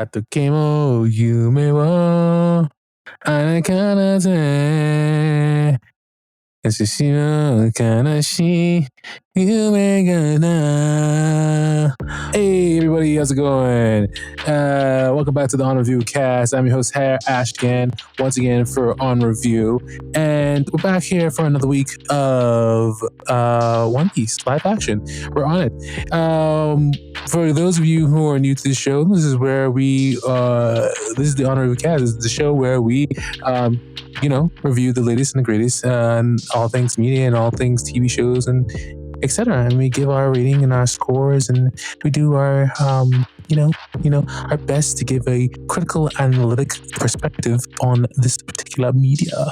時も夢をあなたの手私の悲しい夢がな Hey everybody, how's it going? Welcome back to the OnReviewCast. I'm your host Ash again, once again for On Review, and we're back here for another week of One Piece live action. We're on it. For those of you who are new to the show, this is where we this is the OnReviewCast. This is the show where we review the latest and the greatest and all things media and all things TV shows and etc. And we give our rating and our scores, and we do our our best to give a critical analytic perspective on this particular media.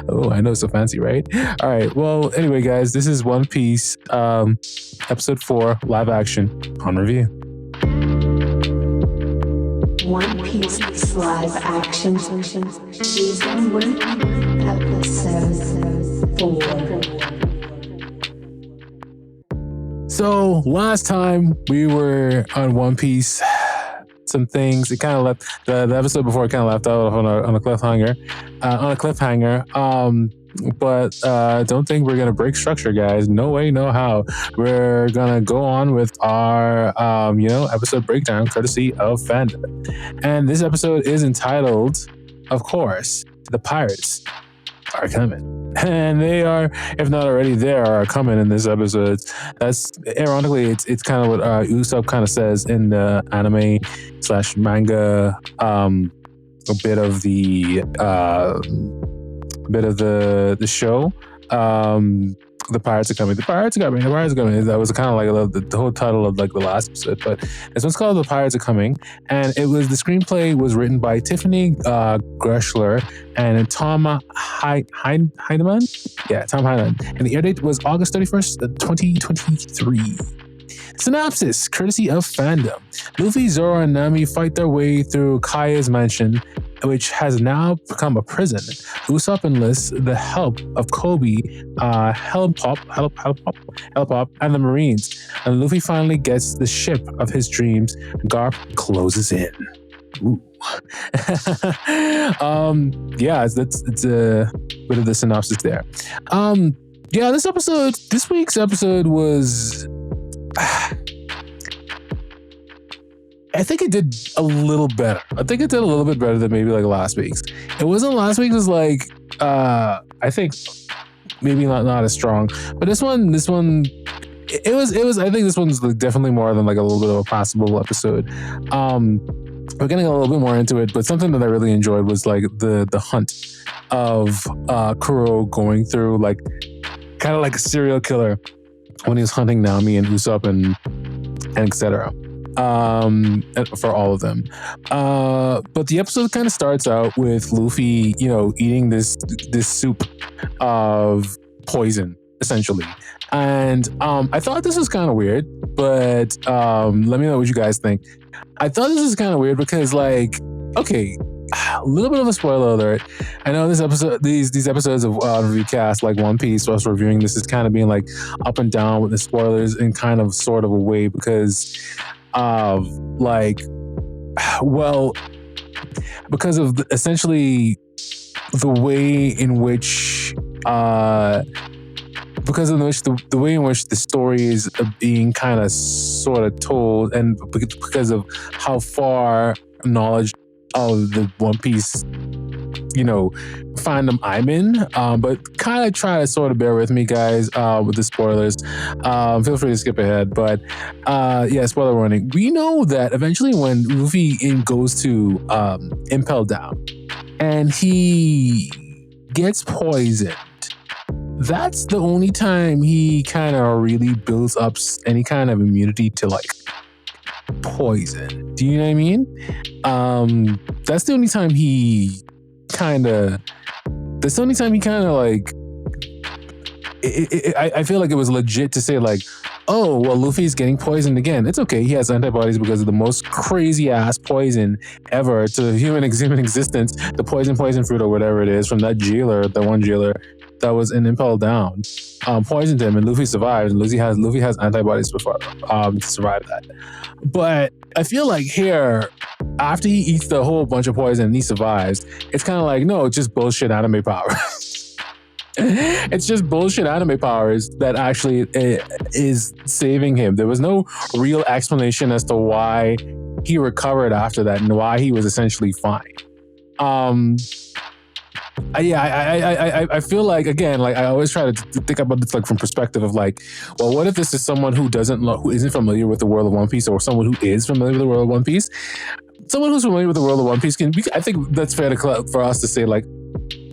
Oh, I know, so fancy, right? All right. Well, anyway, guys, this is One Piece, episode 4, live action on review. One Piece live action season 1, episode 4. So last time we were on One Piece, some things it kind of left the episode before. It kind of left out on a cliffhanger. But don't think we're gonna break structure, guys. No way, no how. We're gonna go on with our episode breakdown, courtesy of Fandom. And this episode is entitled, of course, "The Pirates Are Coming." And they are, if not already there, are coming in this episode. That's ironically, it's kind of what Usopp kind of says in the anime / manga, a bit of the show. The Pirates Are Coming. The Pirates Are Coming. The Pirates Are Coming. That was kind of like the whole title of like the last episode, but this one's called The Pirates Are Coming, and the screenplay was written by Tiffany Greshler and Tom Heineman. Yeah, Tom Heineman. And the air date was August 31st, 2023. Synopsis, courtesy of Fandom. Luffy, Zoro, and Nami fight their way through Kaya's mansion, which has now become a prison. Usopp enlists the help of Kobe, Helpop, and the Marines. And Luffy finally gets the ship of his dreams. Garp closes in. Ooh. It's a bit of the synopsis there. This week's episode was... I think it did a little better. I think it did a little bit better than maybe like last week's. It wasn't last week's was like I think maybe not as strong. But this one it was I think this one's like definitely more than like a little bit of a passable episode. We're getting a little bit more into it, but something that I really enjoyed was like the hunt of Kuro going through like kind of like a serial killer when he was hunting Nami and Usopp and etc. For all of them. But the episode kind of starts out with Luffy, eating this soup of poison, essentially. And I thought this was kind of weird, but let me know what you guys think. I thought this was kind of weird because, like, okay, a little bit of a spoiler alert. I know this episode, these episodes of ReviewCast, like One Piece, us reviewing this is kind of being like up and down with the spoilers in kind of sort of a way because of essentially the way in which the way in which the story is being kind of sort of told, and because of how far knowledge of the One Piece fandom I'm in, but kind of try to sort of bear with me, guys, with the spoilers. Feel free to skip ahead, but spoiler warning. We know that eventually when Luffy goes to Impel Down and he gets poisoned, that's the only time he kind of really builds up any kind of immunity to like poison. Do you know what I mean? That's the only time he kind of like I feel like it was legit to say like, oh, well, Luffy's getting poisoned again. It's okay. He has antibodies because of the most crazy ass poison ever to human existence. The poison fruit or whatever it is from that one jailer that was in Impel Down, poisoned him, and Luffy survived. And Luffy has antibodies to survive that. But I feel like here, after he eats the whole bunch of poison and he survives, it's kind of like, no, it's just bullshit anime powers. It's just bullshit anime powers that actually is saving him. There was no real explanation as to why he recovered after that and why he was essentially fine. I feel like, again, like I always try to think about this like from perspective of like, well, what if this is someone who isn't familiar with the world of One Piece, or someone who is familiar with the world of One Piece? Someone who's familiar with the world of One Piece I think that's fair for us to say, like,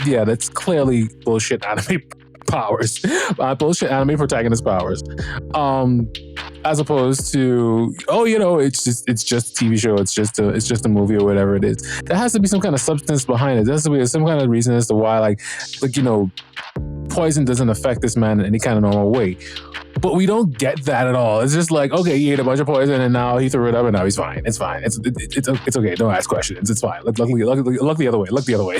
yeah, that's clearly bullshit anime powers, bullshit anime protagonist powers, as opposed to, oh, it's just a TV show, it's just a movie or whatever it is. There has to be some kind of substance behind it. There has to be some kind of reason as to why, like poison doesn't affect this man in any kind of normal way. But we don't get that at all. It's just like, okay, he ate a bunch of poison and now he threw it up and now he's fine. It's fine. It's okay. Don't ask questions. It's fine. Look the other way. Look the other way.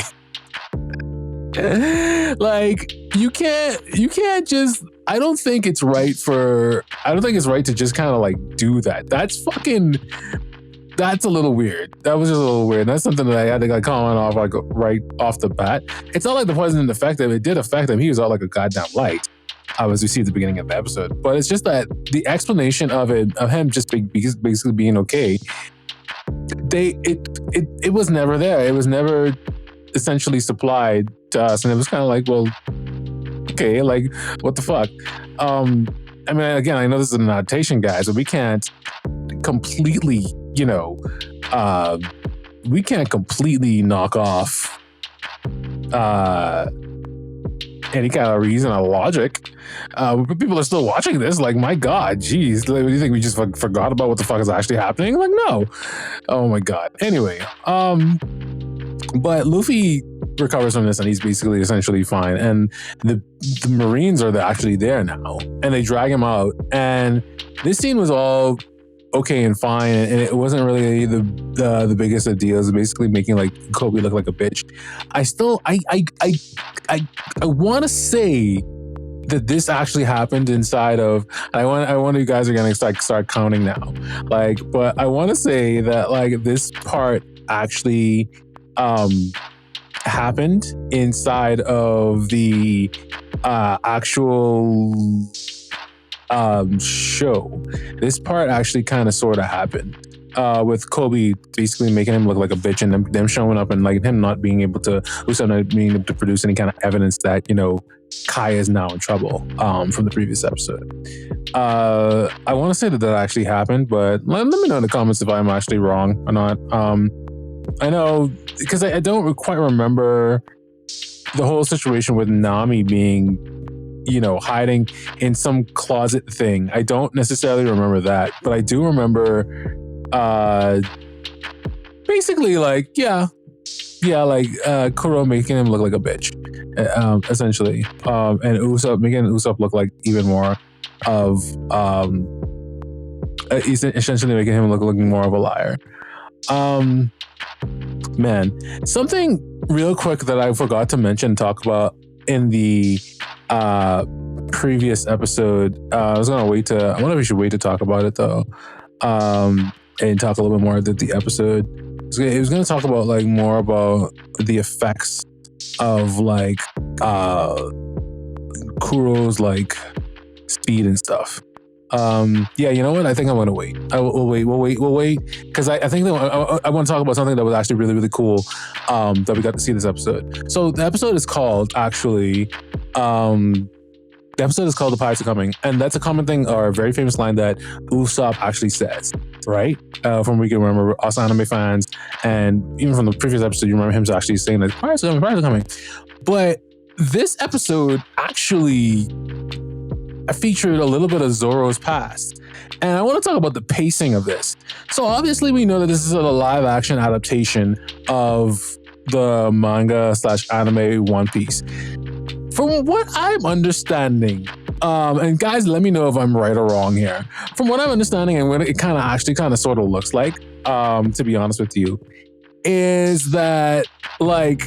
Like, you can't just, I don't think it's right to just kind of like do that. That's a little weird. That was just a little weird. That's something that I had to like comment off like right off the bat. It's not like the poison didn't affect him. It did affect him. He was all like a goddamn light, as we see at the beginning of the episode. But it's just that the explanation of him just basically being okay, it was never there. It was never essentially supplied to us, and it was kind of like, well, okay, like, what the fuck? I mean, again, I know this is an adaptation, guys, but we can't completely, knock off any kind of reason or logic. People are still watching this. Like, my God, geez, like, do you think we just forgot about what the fuck is actually happening? Like, no. Oh my God. Anyway, but Luffy recovers from this and he's basically essentially fine. And the Marines are actually there now, and they drag him out. And this scene was all okay and fine, and it wasn't really the biggest of deals. Basically making like Kobe look like a bitch. I want to say that this actually happened inside of. I want you guys are gonna start counting now. Like, but I want to say that like this part actually happened inside of the actual show. This part actually kind of sort of happened with Kobe basically making him look like a bitch, and them showing up and like him not being able to, not being able to produce any kind of evidence that Kai is now in trouble from the previous episode. I want to say that actually happened, but let me know in the comments if I'm actually wrong or not. I know, because I don't quite remember the whole situation with Nami being, hiding in some closet thing. I don't necessarily remember that, but I do remember basically like, Kuro making him look like a bitch, essentially. And Usopp making Usopp look like even more of, essentially making him look more of a liar. Man, something real quick that I forgot to mention, talk about in the previous episode. I wonder if we should wait to talk about it though, and talk a little bit more about the episode. It was going to talk about like more about the effects of like Kuro's like speed and stuff. Yeah, you know what? I think I'm gonna wait. We'll wait, because I think that I want to talk about something that was actually really, really cool that we got to see this episode. So the episode is called actually, the episode is called "The Pirates Are Coming," and that's a common thing or a very famous line that Usopp actually says, right? From we can remember, us anime fans, and even from the previous episode, you remember him actually saying that pirates are coming. But this episode actually featured a little bit of Zoro's past. And I want to talk about the pacing of this. So obviously we know that this is a live action adaptation of the manga / anime One Piece. From what I'm understanding, and guys, let me know if I'm right or wrong here. From what I'm understanding and what it kind of sort of looks like, to be honest with you, is that like,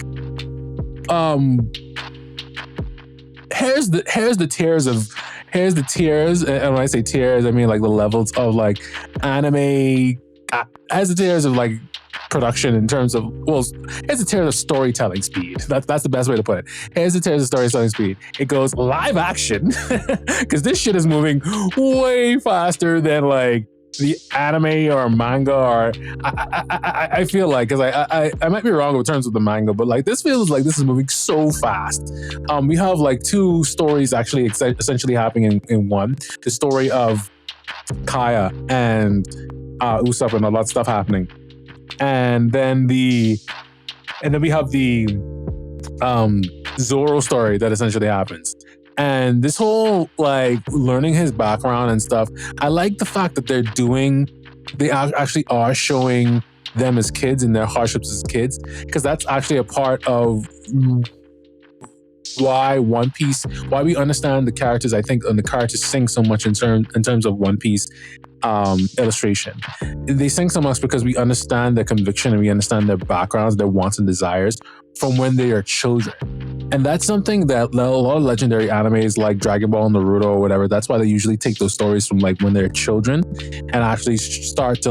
here's the tiers, and when I say tiers, I mean like the levels of like anime as in terms of like production, in terms of, well, as in terms of storytelling speed. That's the best way to put it. As in terms of storytelling speed, it goes live action because this shit is moving way faster than like the anime or manga, or I feel like, because I might be wrong in terms of the manga, but like this feels like this is moving so fast. We have like two stories actually essentially happening in one. The story of Kaya and Usopp and a lot of stuff happening, and then we have the Zoro story that essentially happens. And this whole like learning his background and stuff, I like the fact that they actually are showing them as kids and their hardships as kids, because that's actually a part of why we understand the characters, I think, and the characters sing so much in terms of One Piece illustration. They sing so much because we understand their conviction and we understand their backgrounds, their wants and desires from when they are children. And that's something that a lot of legendary animes like Dragon Ball and Naruto or whatever, that's why they usually take those stories from like when they're children and actually start to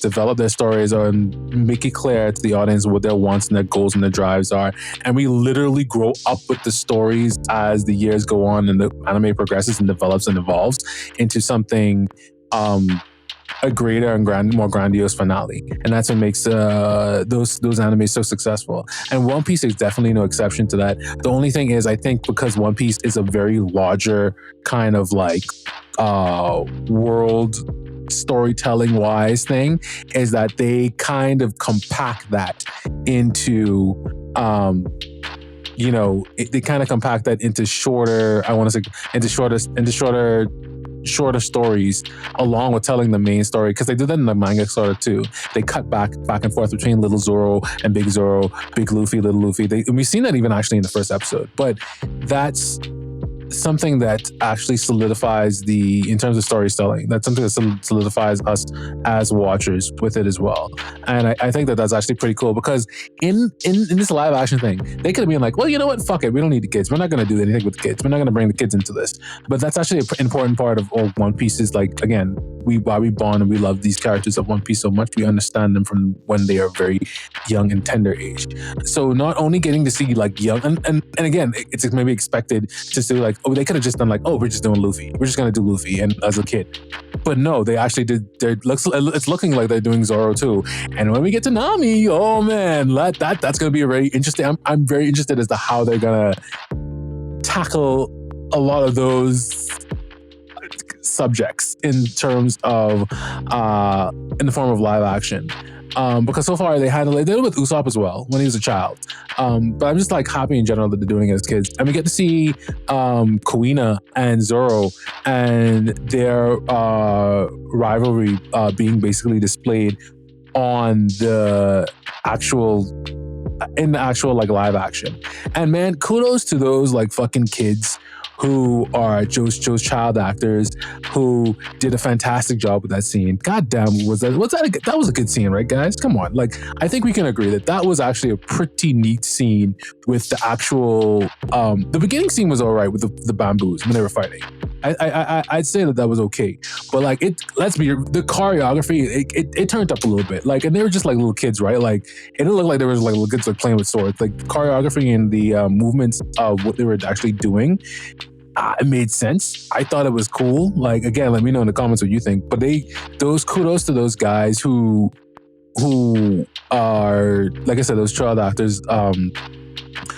develop their stories and make it clear to the audience what their wants and their goals and their drives are. And we literally grow up with the stories as the years go on and the anime progresses and develops and evolves into something a greater and more grandiose finale. And that's what makes those animes so successful. And One Piece is definitely no exception to that. The only thing is, I think because One Piece is a very larger kind of like world storytelling wise thing, is that they kind of compact that into they kind of compact that into shorter, shorter stories, along with telling the main story, because they do that in the manga sort of too. They cut back and forth between Little Zoro and Big Zoro, Big Luffy, Little Luffy. And we've seen that even actually in the first episode. But that's something that actually solidifies in terms of storytelling, that's something that solidifies us as watchers with it as well. And I think that that's actually pretty cool, because in this live action thing, they could have been like, well, you know what, fuck it, we don't need the kids, we're not going to do anything with the kids, we're not going to bring the kids into this. But that's actually an important part of all One Piece, is like, again, why we bond and we love these characters of One Piece so much. We understand them from when they are very young and tender age. So not only getting to see like young, and again, it's maybe expected to do like, oh, they could have just done like, oh, we're just doing Luffy, we're just gonna do Luffy and as a kid. But no, they actually did. It's looking like they're doing Zoro too. And when we get to Nami, oh man, that's gonna be a very interesting. I'm very interested as to how they're gonna tackle a lot of those subjects in terms of in the form of live action. Because so far they did it with Usopp as well when he was a child. But I'm just like happy in general that they're doing it as kids. And we get to see Kuina and Zoro and their rivalry being basically displayed in the actual like live action. And man, kudos to those like fucking kids who are Joe's child actors, who did a fantastic job with that scene. God damn, that was a good scene, right, guys? Come on. Like, I think we can agree that was actually a pretty neat scene with the actual, the beginning scene was all right with the bamboos when they were fighting. I'd say that was okay. But like, the choreography, it turned up a little bit. Like, and they were just like little kids, right? Like, it didn't look like they were like little kids like playing with swords. Like, the choreography and the movements of what they were actually doing, it made sense. I thought it was cool. Like, again, let me know in the comments what you think. But kudos to those guys who are, like I said, those child actors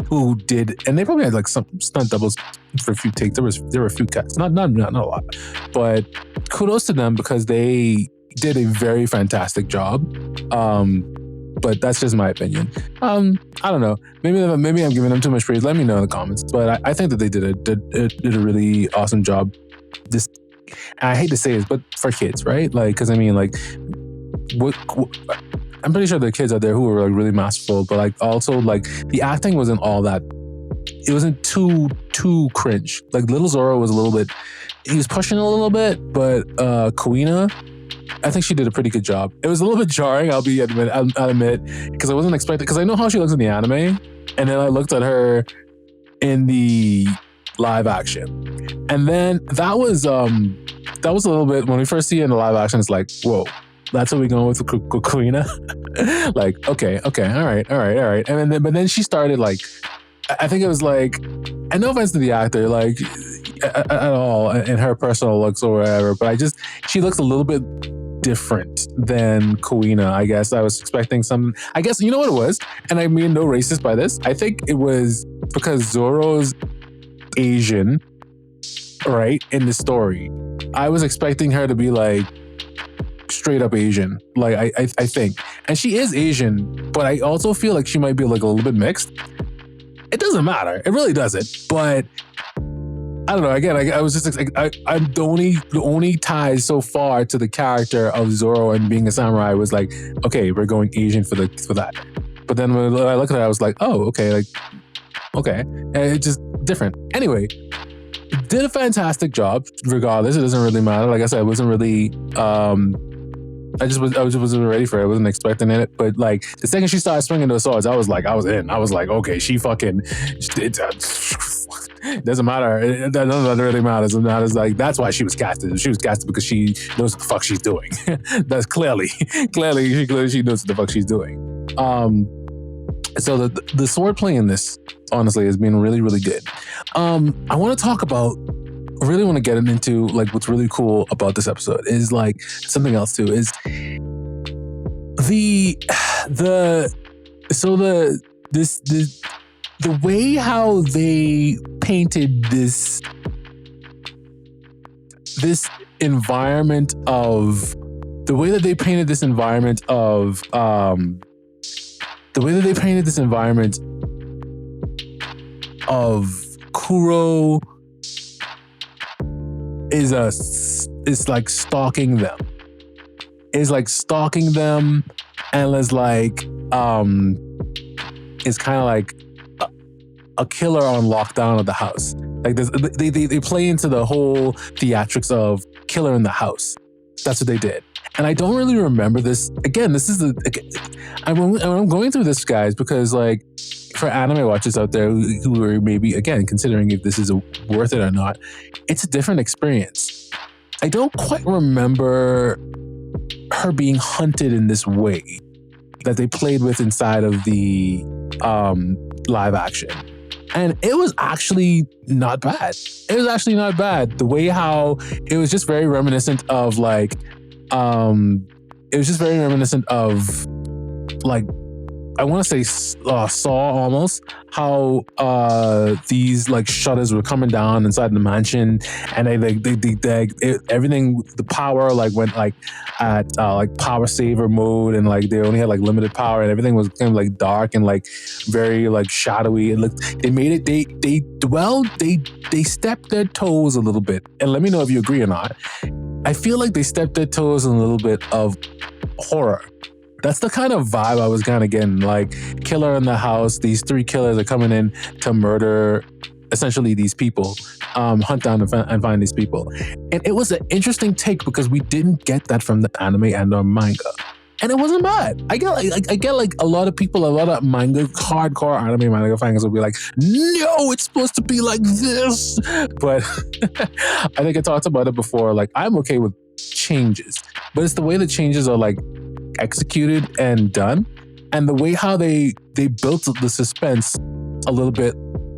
who did, and they probably had like some stunt doubles for a few takes. There were a few cuts, not a lot, but kudos to them because they did a very fantastic job. But that's just my opinion. I don't know. Maybe I'm giving them too much praise. Let me know in the comments. But I think that they did a really awesome job. I hate to say this, but for kids, right? Like, because I mean, like, I'm pretty sure there are kids out there who were like really masterful, but like also like the acting wasn't all that. It wasn't too cringe. Like Little Zoro was a little bit. He was pushing a little bit, but Kuina, I think she did a pretty good job. It was a little bit jarring, I'll admit, because I wasn't expecting, because I know how she looks in the anime, and then I looked at her in the live action. And then that was that was a little bit, when we first see it in the live action, it's like, whoa, that's what we're going with Kuina. Like, okay, all right. But then she started like, I think it was like, and no offense to the actor, like at all in her personal looks or whatever, but she looks a little bit different than Kuina, I guess. I was expecting some, I guess, you know what it was? And I mean no racist by this. I think it was because Zoro's Asian, right, in the story. I was expecting her to be like straight up Asian, like I think. And she is Asian, but I also feel like she might be like a little bit mixed. It doesn't matter. It really doesn't. But I don't know. Again, I was just I'm the only ties so far to the character of Zoro and being a samurai was like, okay, we're going Asian for that. But then when I look at it, I was like, oh, okay, like okay, and it's just different. Anyway, did a fantastic job. Regardless, it doesn't really matter. Like I said, it wasn't really. I just wasn't ready for it. I wasn't expecting it. But like the second she started swinging those swords, I was in. I was like, okay, she fucking. It doesn't matter. That really matters. It matters like that's why she was casted. She was casted because she knows what the fuck she's doing. That's clearly she knows what the fuck she's doing. So the swordplay in this honestly has been really, really good. I want to talk about. Really want to get into like what's really cool about this episode is like something else too is the way how they painted this environment of the way that they painted this environment of Kuro is like stalking them. Is like stalking them and is like is kind of like a killer on lockdown of the house. Like they play into the whole theatrics of killer in the house. That's what they did. And I don't really remember this. Again, this is I'm going through this, guys, because like for anime watchers out there who are maybe, again, considering if this is worth it or not, it's a different experience. I don't quite remember her being hunted in this way that they played with inside of the live action. And it was actually not bad. The way how it was just very reminiscent of like, I want to say Saw almost, how these like shutters were coming down inside the mansion, and they everything, the power like went like at like power saver mode, and like they only had like limited power, and everything was kind of like dark and like very like shadowy. It looked, they made it, they stepped their toes a little bit, and let me know if you agree or not. I feel like they stepped their toes in a little bit of horror. That's the kind of vibe I was kind of getting. Like, killer in the house, these three killers are coming in to murder essentially these people, hunt down and find these people. And it was an interesting take because we didn't get that from the anime and the manga. And it wasn't bad. I get like a lot of people, a lot of manga, hardcore anime manga fans will be like, no, it's supposed to be like this. But I think I talked about it before. Like, I'm okay with changes, but it's the way the changes are like executed and done, and the way how they built the suspense a little bit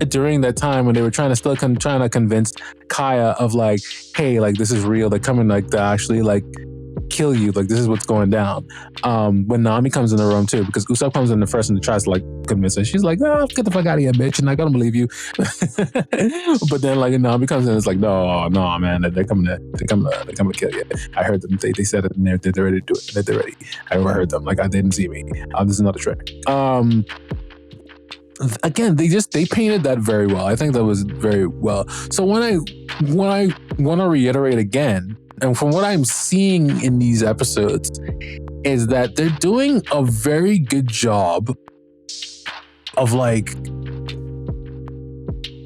during that time when they were trying to convince Kaya of like, hey, like this is real. They're coming like to actually like kill you. Like this is what's going down. When Nami comes in the room too, because Usopp comes in the first and tries to like convince her. She's like, oh, get the fuck out of here, bitch. And I gotta believe you. But then like Nami comes in, it's like, no, man, they're coming to kill you. I heard them. They said it, and they're ready to do it. They're ready. I overheard them. Like I didn't see me. This is another trick. Again, they painted that very well. I think that was very well. So when I want to reiterate again, and from what I'm seeing in these episodes, is that they're doing a very good job of like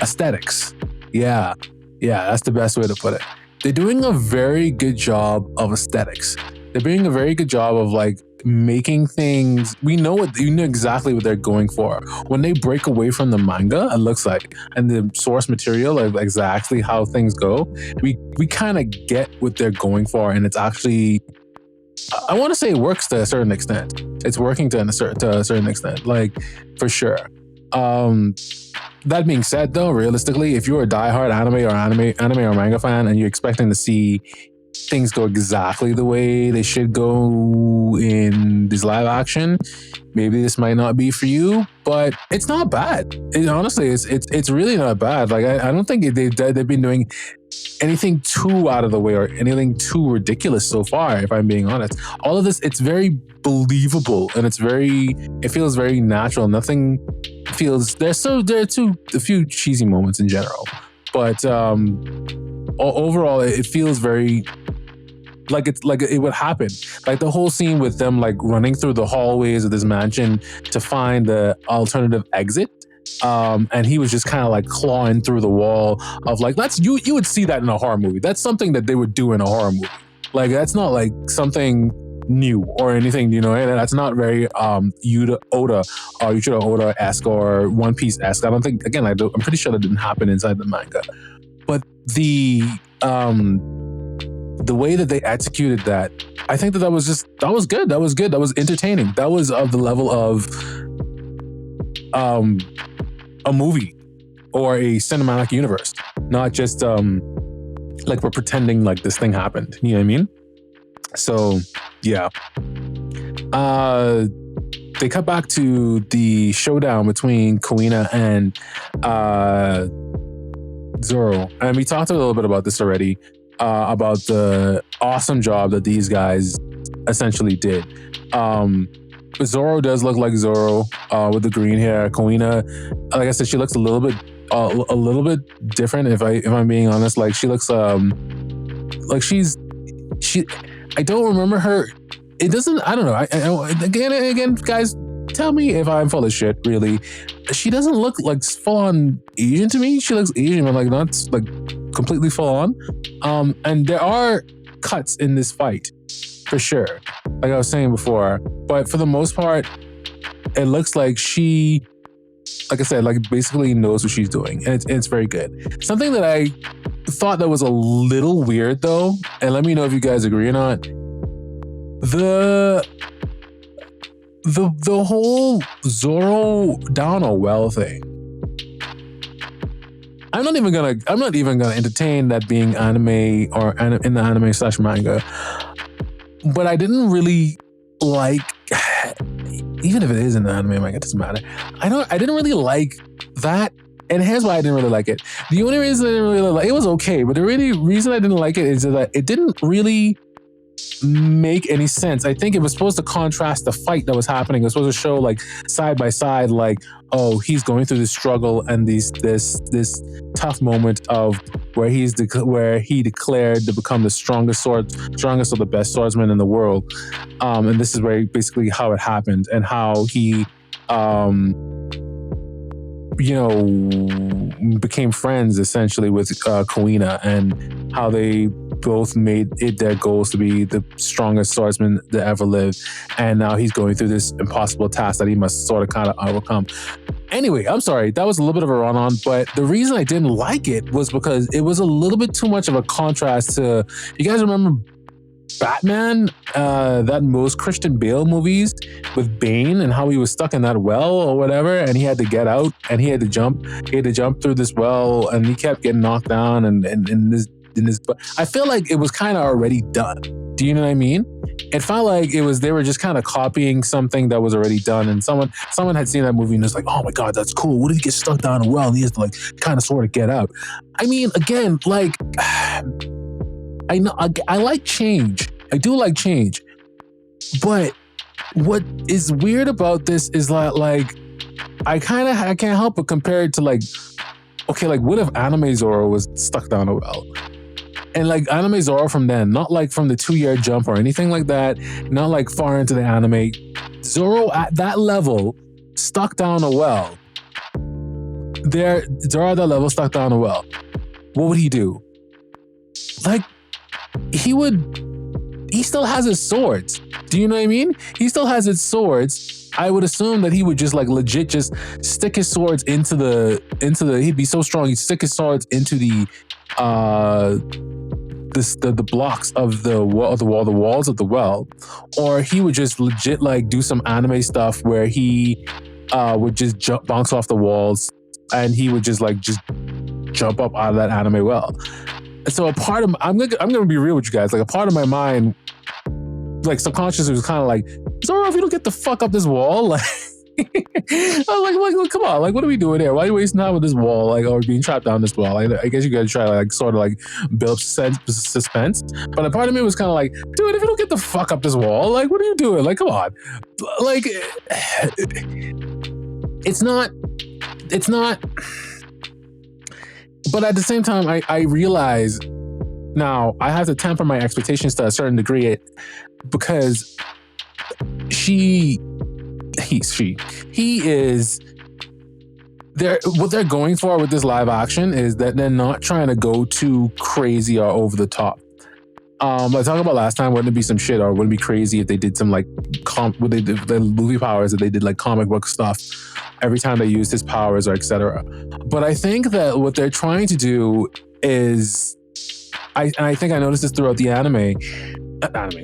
aesthetics. Yeah, that's the best way to put it. They're doing a very good job of aesthetics. They're doing a very good job of like making things. We know exactly what they're going for when they break away from the manga. It looks like, and the source material of exactly how things go. We kind of get what they're going for, and it's actually, I want to say, it works to a certain extent. It's working to a certain extent, like, for sure. That being said, though, realistically, if you're a diehard anime or manga fan, and you're expecting to see things go exactly the way they should go in this live action, maybe this might not be for you. But it's not bad. Honestly, it's really not bad. Like, I don't think they've been doing anything too out of the way or anything too ridiculous so far, if I'm being honest. All of this, it's very believable, and it feels very natural. Nothing feels, there are a few cheesy moments in general, but overall it feels very like it would happen. Like the whole scene with them like running through the hallways of this mansion to find the alternative exit. And he was just kind of like clawing through the wall of like, that's you would see that in a horror movie. That's something that they would do in a horror movie. Like, that's not like something new or anything, you know, and that's not very Yuta Oda-esque or One Piece-esque. I don't think, again, I'm pretty sure that didn't happen inside the manga. But the way that they executed that, I think that was good. That was entertaining. That was of the level of a movie or a cinematic universe, not just like we're pretending like this thing happened. You know what I mean? So yeah. They cut back to the showdown between Kuina and Zoro, and we talked a little bit about this already, about the awesome job that these guys essentially did. Zoro does look like Zoro with the green hair. Kuina, like I said, she looks a little bit different. If I'm being honest, like she looks like she. I don't remember her. It doesn't. I don't know. Again, guys, tell me if I'm full of shit. Really, she doesn't look like full on Asian to me. She looks Asian, but like not like completely full on. And there are cuts in this fight for sure, like I was saying before. But for the most part, it looks like she, like I said, like basically knows what she's doing, and it's very good. Something that I thought that was a little weird though, and let me know if you guys agree or not. The whole Zoro down a well thing. I'm not even gonna entertain that being anime or in the anime / manga. But I didn't really like, even if it is in the anime manga, it doesn't matter. I didn't really like that. And here's why I didn't really like it. The only reason I didn't really like it, was okay, but the really reason I didn't like it is that it didn't really make any sense. I think it was supposed to contrast the fight that was happening. It was supposed to show like side by side, like, oh, he's going through this struggle and this tough moment of where he declared to become the strongest or the best swordsman in the world. And this is where basically how it happened and how he became friends essentially with Kuina, and how they both made it their goals to be the strongest swordsman that ever lived. And now he's going through this impossible task that he must sort of kind of overcome. Anyway, I'm sorry, that was a little bit of a run-on, but the reason I didn't like it was because it was a little bit too much of a contrast to, you guys remember Batman, that most Christian Bale movies with Bane, and how he was stuck in that well or whatever, and he had to get out and he had to jump through this well, and he kept getting knocked down and I feel like it was kind of already done. Do you know what I mean? It felt like they were just kind of copying something that was already done, and someone had seen that movie and was like, oh my god, that's cool. What did he get stuck down a well and he has to like kind of sort of get out? I mean, again, like, I know I like change. I do like change. But what is weird about this is that, like, I can't help but compare it to, like, okay, like, what if Anime Zoro was stuck down a well? And like Anime Zoro from then, not like from the 2-year jump or anything like that, not like far into the anime. Zoro at that level, stuck down a well. Zoro at that level, stuck down a well. What would he do? Like, he still has his swords. Do you know what I mean? He still has his swords. I would assume that he would just like legit just stick his swords into the he'd be so strong he'd stick his swords into the blocks of the walls of the well, or he would just legit like do some anime stuff where he would just bounce off the walls and he would just jump up out of that anime well. So a part of I'm gonna be real with you guys, like a part of my mind, like subconsciously, was kind of like, Zoro, if you don't get the fuck up this wall, like I was like, come on, like, what are we doing here? Why are you wasting time with this wall, like, or being trapped down this wall? Like, I guess you gotta try to like sort of like build up suspense. But a part of me was kind of like, dude, if you don't get the fuck up this wall, like, what are you doing? Like, come on, like, it's not. But at the same time, I realize now I have to temper my expectations to a certain degree because he is there. What they're going for with this live action is that they're not trying to go too crazy or over the top. I talked about last time, wouldn't it be some shit, or wouldn't it be crazy if they did some like what they did the movie powers, that they did like comic book stuff every time they used his powers or etc. But I think that what they're trying to do is, I think I noticed this throughout the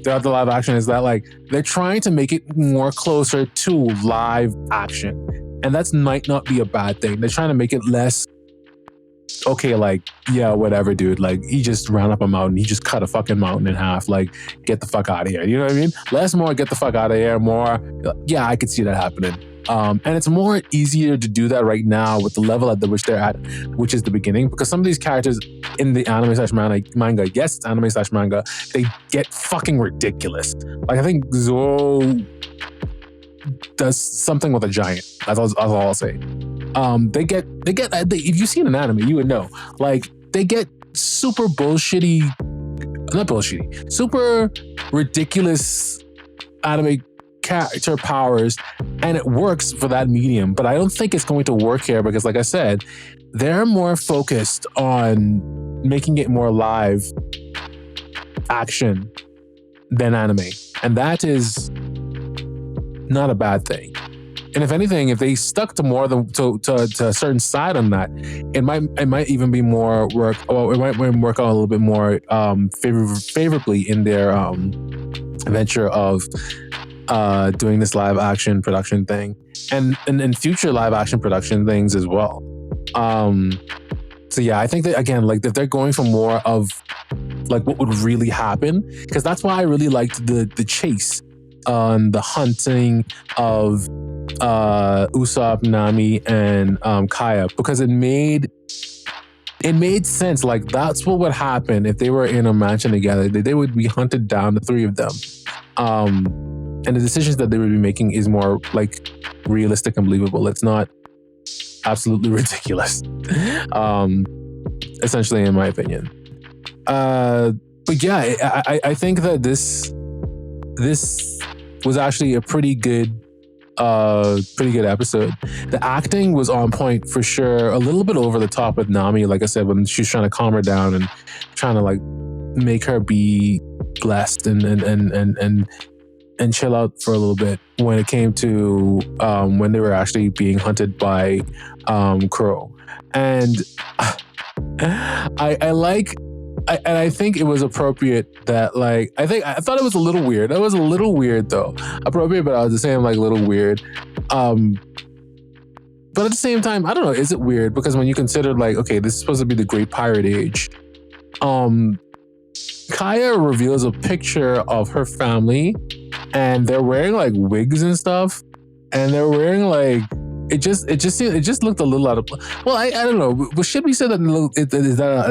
throughout the live action, is that like they're trying to make it more closer to live action, and that's might not be a bad thing. They're trying to make it less okay, like, yeah, whatever, dude, like he just ran up a mountain, he just cut a fucking mountain in half, like get the fuck out of here, you know what I mean? Less, more get the fuck out of here, more, yeah, I could see that happening. And it's more easier to do that right now with the level at which they're at, which is the beginning, because some of these characters in the anime/manga, yes, it's anime/manga, they get fucking ridiculous. Like I think Zoro does something with a giant. That's all I'll say. They get if you've seen an anime, you would know. Like they get super super ridiculous anime character powers, and it works for that medium. But I don't think it's going to work here because, like I said, they're more focused on making it more live action than anime, and that is not a bad thing. And if anything, if they stuck to more to a certain side on that, it might even be more work. Well, it might work out a little bit more favorably in their venture of doing this live action production thing, and in future live action production things as well. So yeah, I think that again, like if they're going for more of like what would really happen, because that's why I really liked the chase on the hunting of Usopp, Nami, and Kaya, because it made sense. Like that's what would happen if they were in a mansion together. They would be hunted down, the three of them. And the decisions that they would be making is more like realistic and believable. It's not absolutely ridiculous. Essentially, in my opinion. But yeah, I think that this was actually a pretty good episode. The acting was on point for sure. A little bit over the top with Nami, like I said, when she's trying to calm her down and trying to like make her be blessed and chill out for a little bit when it came to when they were actually being hunted by Crow. And I think it was appropriate that like I thought it was a little weird. It was a little weird though. Appropriate, but I was the same like a little weird. But at the same time, I don't know, is it weird? Because when you consider like, okay, this is supposed to be the Great Pirate Age. Kaya reveals a picture of her family and they're wearing like wigs and stuff. And they're wearing like it just looked a little out of place. Well, I don't know. But should we say that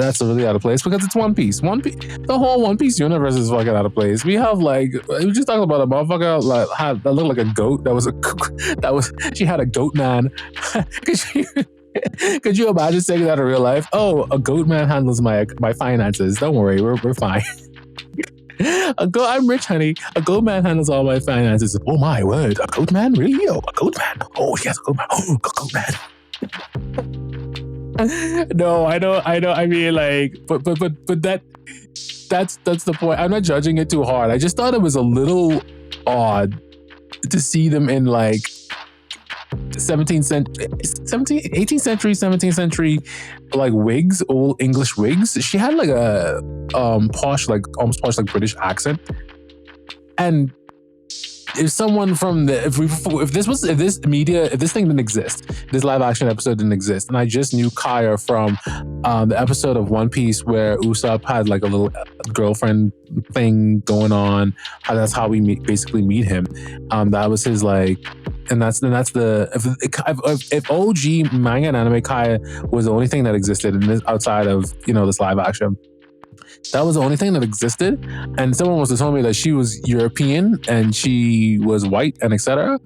that's really out of place? Because it's One Piece. The whole One Piece universe is fucking out of place. We have like we just talking about a motherfucker like that looked like a goat. She had a goat man. Could you imagine saying that in real life? Oh, a goat man handles my finances. Don't worry, we're fine. I'm rich, honey. A goat man handles all my finances. Oh my word, a goat man? Really? Oh, a goat man. Oh yes, a goat man. Oh, a goat man. No, I know. I mean, like, but that's the point. I'm not judging it too hard. I just thought it was a little odd to see them in like 18th century, 17th century, like wigs, old English wigs. She had like a posh, like almost posh, like British accent. And if someone from the if this thing didn't exist, this live action episode didn't exist, and I just knew Kaya from the episode of One Piece where Usopp had like a little girlfriend thing going on, that's how we basically meet him. That was his like, and that's the if OG manga and anime Kaya was the only thing that existed in this, outside of this live action. That was the only thing that existed, and someone was to tell me that she was European and she was white and etc.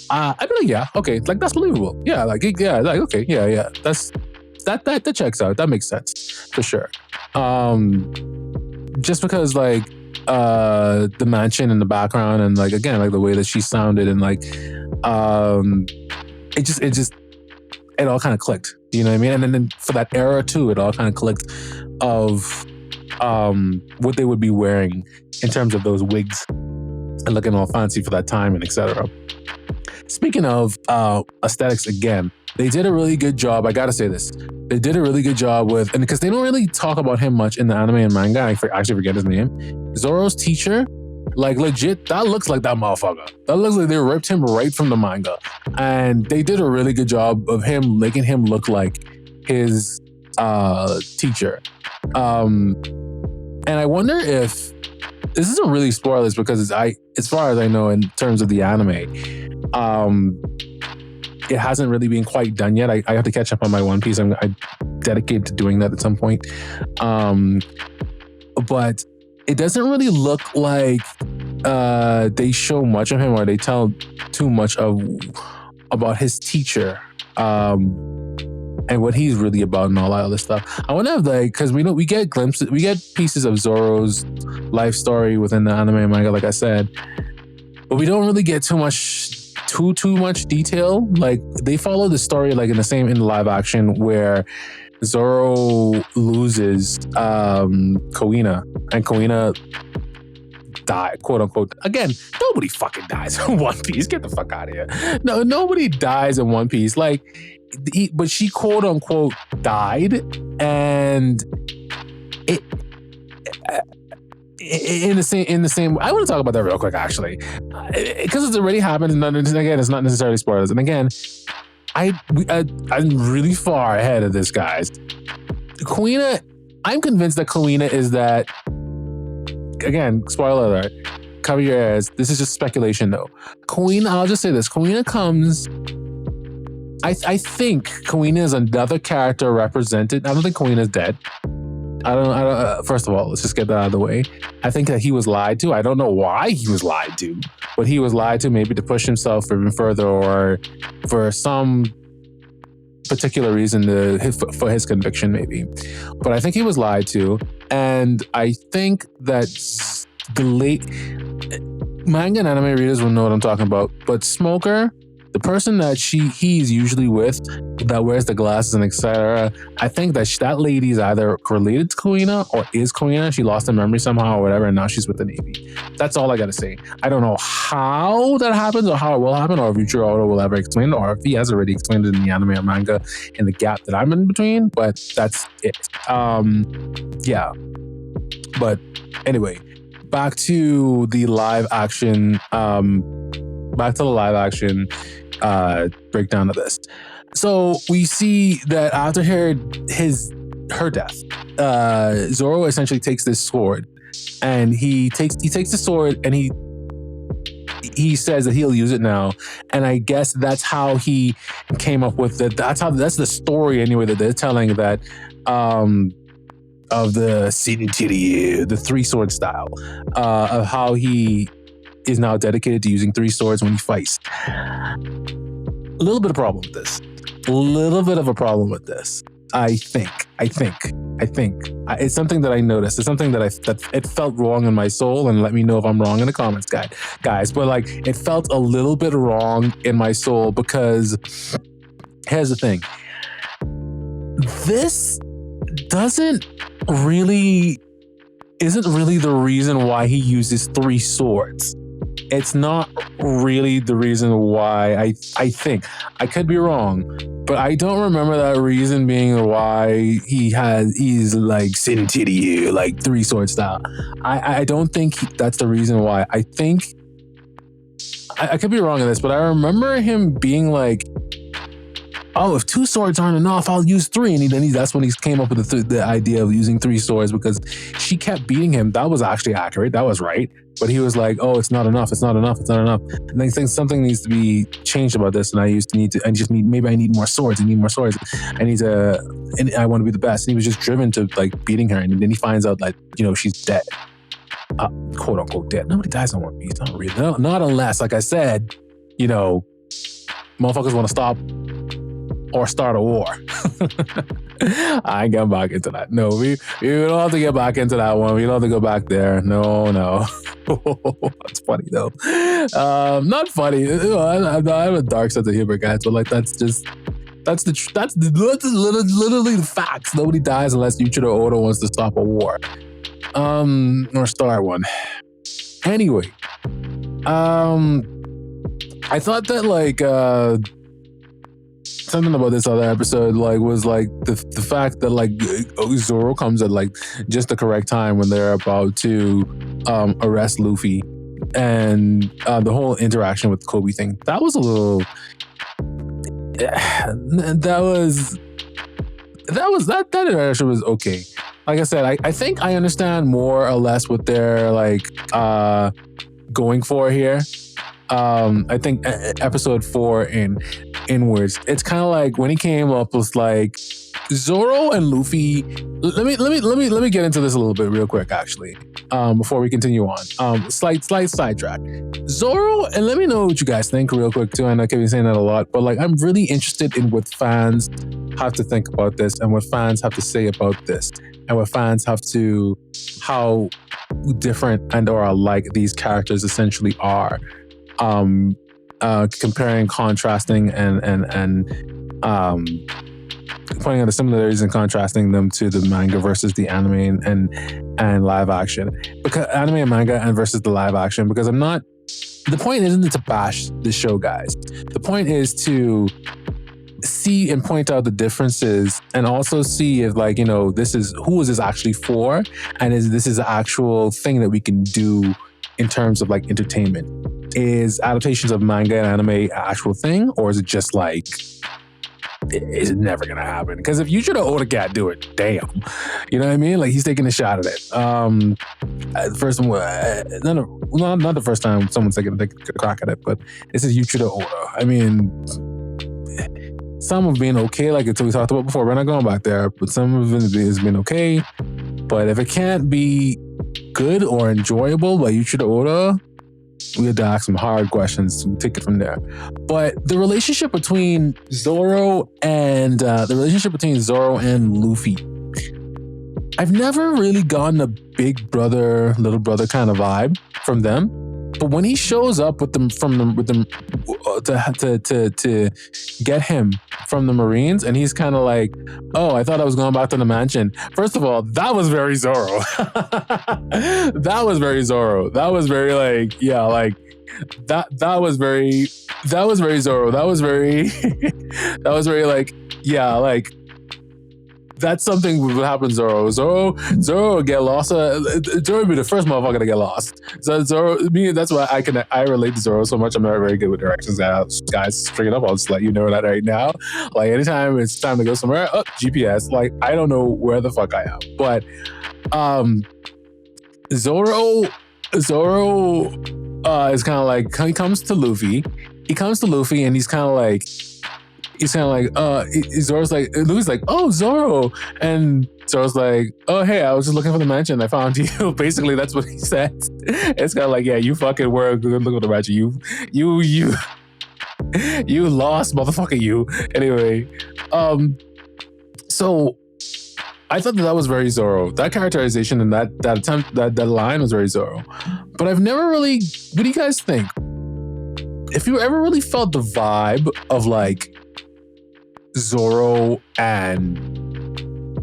I'd be like, yeah, okay, like that's believable. Yeah, like okay, yeah, that checks out. That makes sense for sure. Just because like the mansion in the background and like again like the way that she sounded and like it all kind of clicked. You know what I mean? And then for that era too, it all kind of clicked of what they would be wearing in terms of those wigs and looking all fancy for that time and etc. Speaking of aesthetics, again, they did a really good job. I gotta say this. They did a really good job with, and because they don't really talk about him much in the anime and manga, I actually forget his name. Zoro's teacher, like legit, that looks like that motherfucker. That looks like they ripped him right from the manga. And they did a really good job of him making him look like his teacher. And I wonder if this isn't really spoilers because as far as I know, in terms of the anime, it hasn't really been quite done yet. I have to catch up on my One Piece. I'm dedicated to doing that at some point. But it doesn't really look like they show much of him or they tell too much about his teacher. And what he's really about and all that other stuff. I wonder if because we get glimpses, we get pieces of Zoro's life story within the anime and manga, like I said, but we don't really get too much detail. Like they follow the story like in the live action where Zoro loses Koina and Koina die, quote unquote. Again, nobody fucking dies in One Piece. Get the fuck out of here. No, nobody dies in One Piece. Like, but she quote unquote died, and it in the same. I want to talk about that real quick, actually, because it's already happened. And again, it's not necessarily spoilers. And again, I'm really far ahead of this, guys. Koina, I'm convinced that Koina is that. Again, spoiler alert. Cover your ears. This is just speculation, though. Koina, I'll just say this. Koina comes. I think Koina is another character represented. I don't think Koina is dead. I don't. First of all, let's just get that out of the way. I think that he was lied to. I don't know why he was lied to, but he was lied to maybe to push himself even further or for some particular reason for his conviction, maybe. But I think he was lied to, and I think that the late manga and anime readers will know what I'm talking about. But Smoker, the person that he's usually with, that wears the glasses and etc., I think that lady is either related to Koina or is Koina. She lost her memory somehow or whatever, and now she's with the Navy. That's all I gotta say. I don't know how that happens or how it will happen, or if Yuichiro will ever explain it, or if he has already explained it in the anime or manga in the gap that I'm in between, but that's it. Yeah. But anyway, back to the live action breakdown of this. So we see that after her death, Zoro essentially takes this sword, and he takes the sword, and he says that he'll use it now. And I guess that's how he came up with it. That's the story anyway that they're telling, that of the Sinitiri, the three sword style, of how he is now dedicated to using three swords when he fights. A little bit of a problem with this. I think it's something that I noticed. It's something that it felt wrong in my soul, and let me know if I'm wrong in the comments, guys. But like, it felt a little bit wrong in my soul because here's the thing. This isn't really the reason why he uses three swords. it's not really the reason why. I think I could be wrong, but I don't remember that reason being why he's like Sin Titty, like three sword style. I don't think that's the reason why. I think I could be wrong on this, but I remember him being like, oh, if two swords aren't enough, I'll use three. And that's when he came up with the idea of using three swords, because she kept beating him. That was actually accurate. That was right. But he was like, oh, it's not enough. It's not enough. It's not enough. And I think something needs to be changed about this. And I need more swords. I need more swords. And I want to be the best. And he was just driven to like beating her. And then he finds out like, she's dead. Quote unquote dead. Nobody dies on One Piece. Not really. No, not unless, like I said, motherfuckers want to stop or start a war. I ain't getting back into that. No, we don't have to get back into that one. We don't have to go back there. No. That's funny though. Not funny. I have a dark sense of humor, guys, but like that's literally the facts. Nobody dies unless Yuichiro Oda wants to stop a war. Or start one. Anyway, I thought that like something about this other episode like was like the fact that like Zoro comes at like just the correct time when they're about to arrest Luffy, and the whole interaction with Kobe thing, that was a little that interaction was okay. Like I said, I think I understand more or less what they're like going for here. I think episode 4 inwards, it's kind of like when he came up with like Zoro and Luffy. Let me get into this a little bit real quick, actually, before we continue on. Slight sidetrack. Zoro, and let me know what you guys think real quick too. I know I keep saying that a lot, but like I'm really interested in what fans have to think about this, and what fans have to say about this, and what fans have to, how different and or alike these characters essentially are. Comparing, contrasting, and pointing out the similarities and contrasting them to the manga versus the anime and live action. Because anime and manga and versus the live action, because the point isn't to bash the show, guys. The point is to see and point out the differences, and also see if like, who is this actually for, and this is an actual thing that we can do in terms of like entertainment. Is adaptations of manga and anime an actual thing, or is it just like, is it never gonna happen? Because if Yuichiro Oda can't do it, damn, you know what I mean? Like he's taking a shot at it. First one, not the first time someone's taking a crack at it, but this is Yuichiro Oda. I mean, some have been okay, like we talked about before. We're not going back there, but some of it has been okay. But if it can't be good or enjoyable by Yuichiro Oda, we had to ask some hard questions. We take it from there. But the relationship between Zoro and Luffy, I've never really gotten a big brother, little brother kind of vibe from them. But when he shows up to get him from the Marines, and he's kind of like, oh, I thought I was going back to the mansion. First of all, that was very Zoro. That was very Zoro. That was very like, yeah, like that was very Zoro. That was very like, yeah, like that's something would happen. Zoro would get lost. Zoro would be the first motherfucker to get lost. So Zoro, that's why I relate to Zoro so much. I'm not very good with directions, guys. Straight up, I'll just let you know that right now. Like anytime it's time to go somewhere, GPS. Like I don't know where the fuck I am. But Zoro is kind of like, he comes to Luffy, and he's kind of like, Zoro's like, Luffy's like, oh, Zoro. And Zoro's like, oh, hey, I was just looking for the mansion. I found you. Basically, that's what he says. It's kind of like, yeah, you fucking were good looking for the mansion. You lost, motherfucker, you. Anyway, so I thought that was very Zoro. That characterization and that attempt, that line was very Zoro. But I've never really, what do you guys think? If you ever really felt the vibe of like Zoro and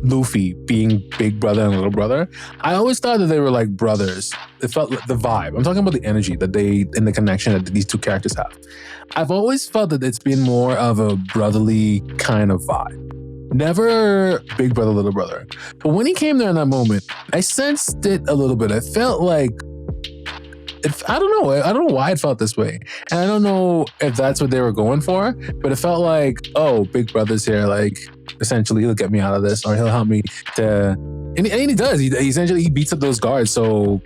Luffy being big brother and little brother, I always thought that they were like brothers. It felt like the vibe. I'm talking about the energy that they and the connection that these two characters have. I've always felt that it's been more of a brotherly kind of vibe. Never big brother, little brother. But when he came there in that moment, I sensed it a little bit. I felt like, I don't know. I don't know why it felt this way. And I don't know if that's what they were going for, but it felt like, oh, big brother's here. Like, essentially, he'll get me out of this, or he'll help me to. And he does. He essentially beats up those guards, so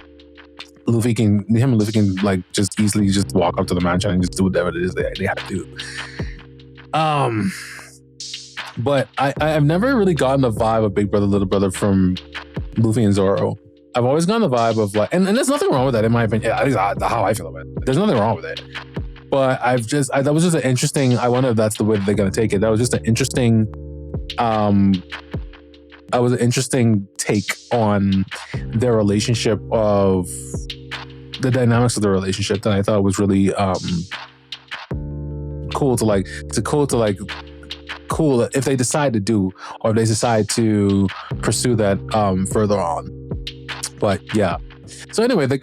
him and Luffy can like just easily just walk up to the mansion and just do whatever it is they have to do. But I've never really gotten the vibe of big brother, little brother from Luffy and Zoro. I've always gotten the vibe of like, and there's nothing wrong with that in my opinion. At least how I feel about it. There's nothing wrong with it. But that was just an interesting. I wonder if that's the way that they're gonna take it. That was just an interesting. That was an interesting take on their relationship, of the dynamics of the relationship, that I thought was really cool if they decide to do, or if they decide to pursue that further on. But yeah. So anyway, they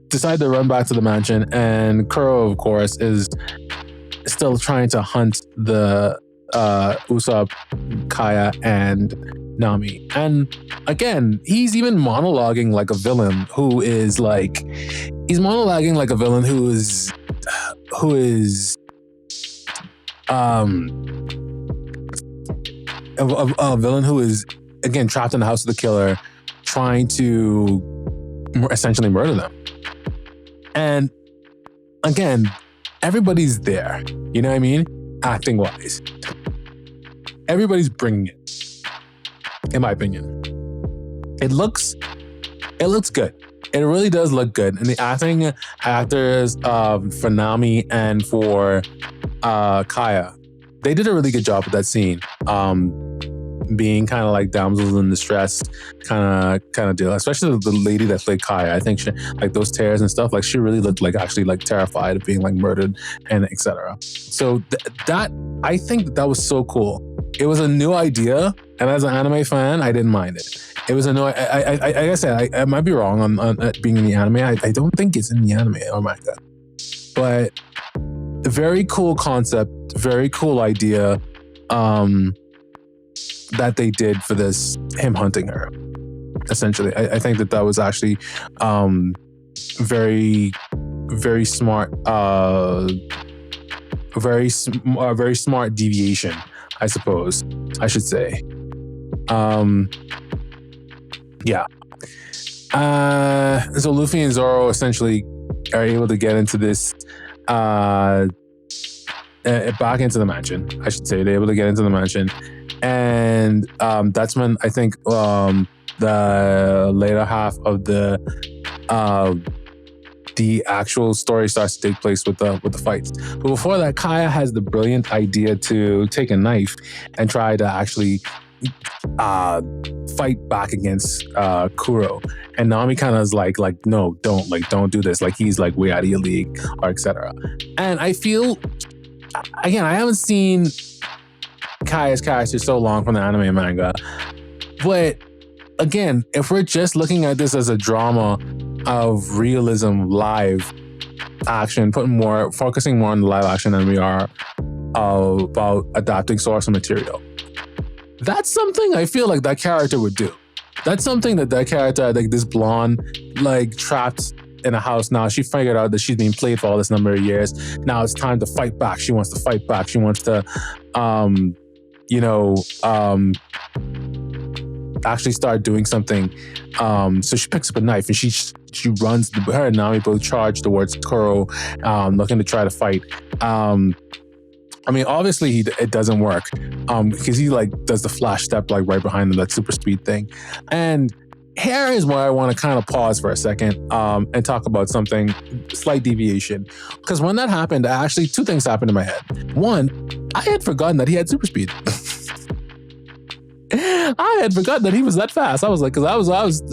decide to run back to the mansion, and Kuro, of course, is still trying to hunt the Usopp, Kaya, and Nami. And again, he's even monologuing like a villain who is a villain who is again trapped in the house of the killer, trying to essentially murder them. And again, everybody's there, you know what I mean? Acting wise, everybody's bringing it, in my opinion. It looks good. It really does look good. And the actors for Nami and for Kaya, they did a really good job with that scene. Being kind of like damsels in distress kind of deal, especially the lady that played Kaya. I think she, like those tears and stuff, like she really looked like actually like terrified of being like murdered and etc. So that I think that was so cool. It was a new idea, and as an anime fan, I didn't mind it. It was a new. Like I said, I might be wrong on being in the anime. I don't think it's in the anime or manga, but very cool concept, very cool idea. That they did for this, him hunting her, essentially. I think that was actually very, very smart, very smart deviation, I suppose I should say. Yeah. So Luffy and Zoro essentially are able to get into this, back into the mansion, I should say. They're able to get into the mansion. And that's when I think the later half of the actual story starts to take place with the fights. But before that, Kaya has the brilliant idea to take a knife and try to actually fight back against Kuro. And Nami kind of is like no, don't do this. Like he's like way out of your league, or etc. And I feel, again, I haven't seen Kaya's character so long from the anime and manga, but again, if we're just looking at this as a drama of realism, live action, focusing more on the live action than we are about adapting source material, that's something I feel like that character would do. That's something that character, like this blonde, like trapped in a house now, she figured out that she's been played for all this number of years. Now it's time to fight back. She wants to fight back. She wants to actually start doing something. So she picks up a knife and she runs. Her and Nami both charge towards Kuro, looking to try to fight. I mean, obviously it doesn't work, because he like does the flash step like right behind him, that super speed thing. And here is where I want to kind of pause for a second and talk about something, slight deviation. Because when that happened, actually two things happened in my head. One, I had forgotten that he had super speed. I had forgotten that he was that fast. I was like, because I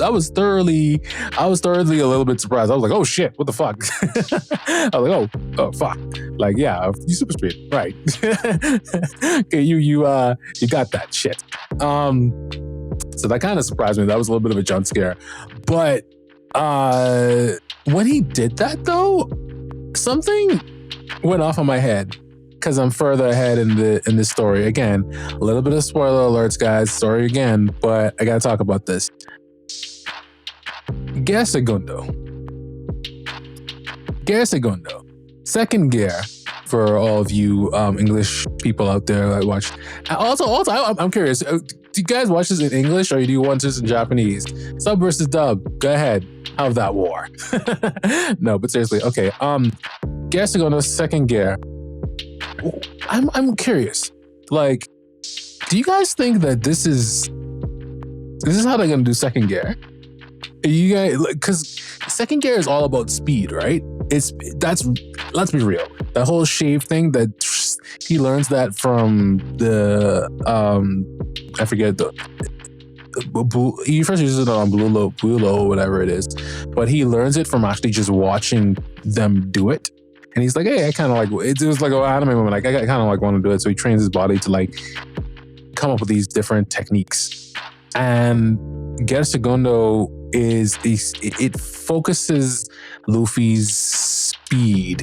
was thoroughly a little bit surprised. I was like, oh shit, what the fuck? I was like, oh fuck. Like, yeah, you super speed, right? Okay, you got that shit. So that kind of surprised me. That was a little bit of a jump scare. But when he did that though, something went off in my head because I'm further ahead in the story. Again, a little bit of spoiler alerts, guys. Sorry again, but I gotta talk about this. Gear segundo. Second gear for all of you English people out there that watch. Also, I'm curious. Do you guys watch this in English or do you want this in Japanese? Sub versus dub. Go ahead. Have that war. No, but seriously. Okay. Gear segundo, second gear. I'm curious. Like, do you guys think that this is how they're gonna do second gear? You guys, because second gear is all about speed, right? Let's be real. That whole shave thing that he learns that from the I forget he first uses it on Bulo or whatever it is, but he learns it from actually just watching them do it. And he's like, hey, I kind of like it. It was like an anime moment. Like I kind of like want to do it. So he trains his body to like come up with these different techniques. And Gear segundo it focuses Luffy's speed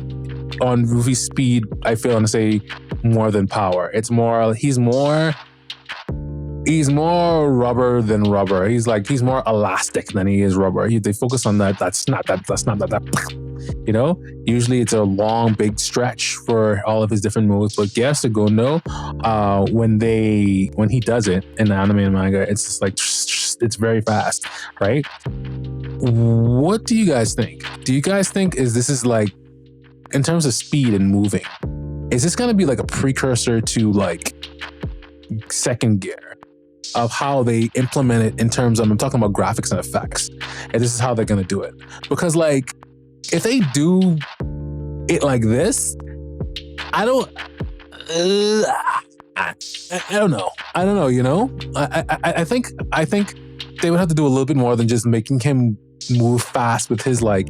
on Luffy's speed. I feel to say more than power. It's more he's more rubber than rubber. He's more elastic than he is rubber. They focus on that snap, that. You know, usually it's a long, big stretch for all of his different moves. But Gear segundo, when he does it in the anime and manga, it's just like it's very fast, right? What do you guys think? Do you guys think this is like, in terms of speed and moving, is this gonna be like a precursor to like second gear of how they implement it in terms of, I'm talking about graphics and effects, and this is how they're gonna do it? Because like, if they do it like this, I don't know. You know, I think they would have to do a little bit more than just making him move fast with his like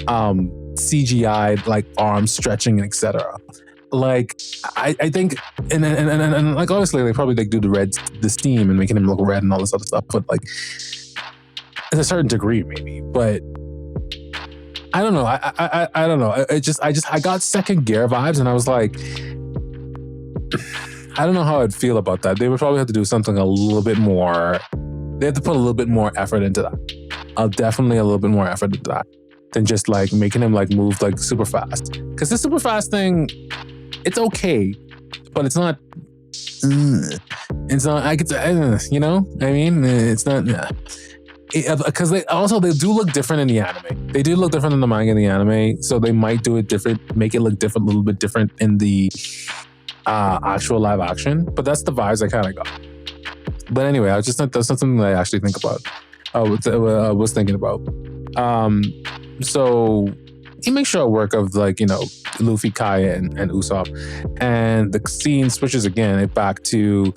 CGI like arms stretching and etc. Like I think and like obviously they probably like do the steam and making him look red and all this other stuff, but like at a certain degree maybe, but I don't know. I don't know. I got second gear vibes, and I was like, I don't know how I'd feel about that. They would probably have to do something a little bit more. They have to put a little bit more effort into that. Definitely a little bit more effort into that than just like making him like move like super fast. Because the super fast thing, it's okay, but it's not. It's not. I could, you know. I mean, it's not. Because they do look different in the anime. They do look different in the manga and the anime, so they might do it different, make it look different, a little bit different in the actual live action. But that's the vibes I kind of got. But anyway, that's not something that I actually think about. I was thinking about. So he makes short work of like, you know, Luffy, Kaya, and Usopp, and the scene switches again back to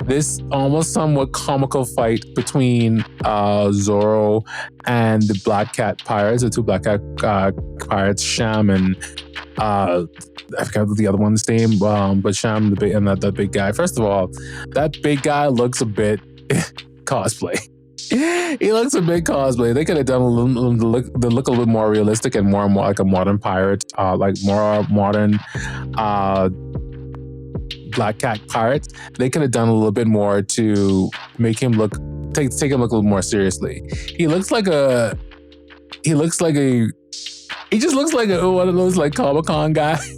this almost somewhat comical fight between Zoro and the Black Cat pirates, the two Black Cat pirates, Sham and I forgot the other one's name, but Sham the big guy. First of all, that big guy looks a bit cosplay. He looks a bit cosplay. They could have done the look a little bit more realistic and more like a modern pirate, like more modern Black Cat pirates. They could have done a little bit more to make him take him look a little more seriously. He just looks like one of those like Comic-Con guys.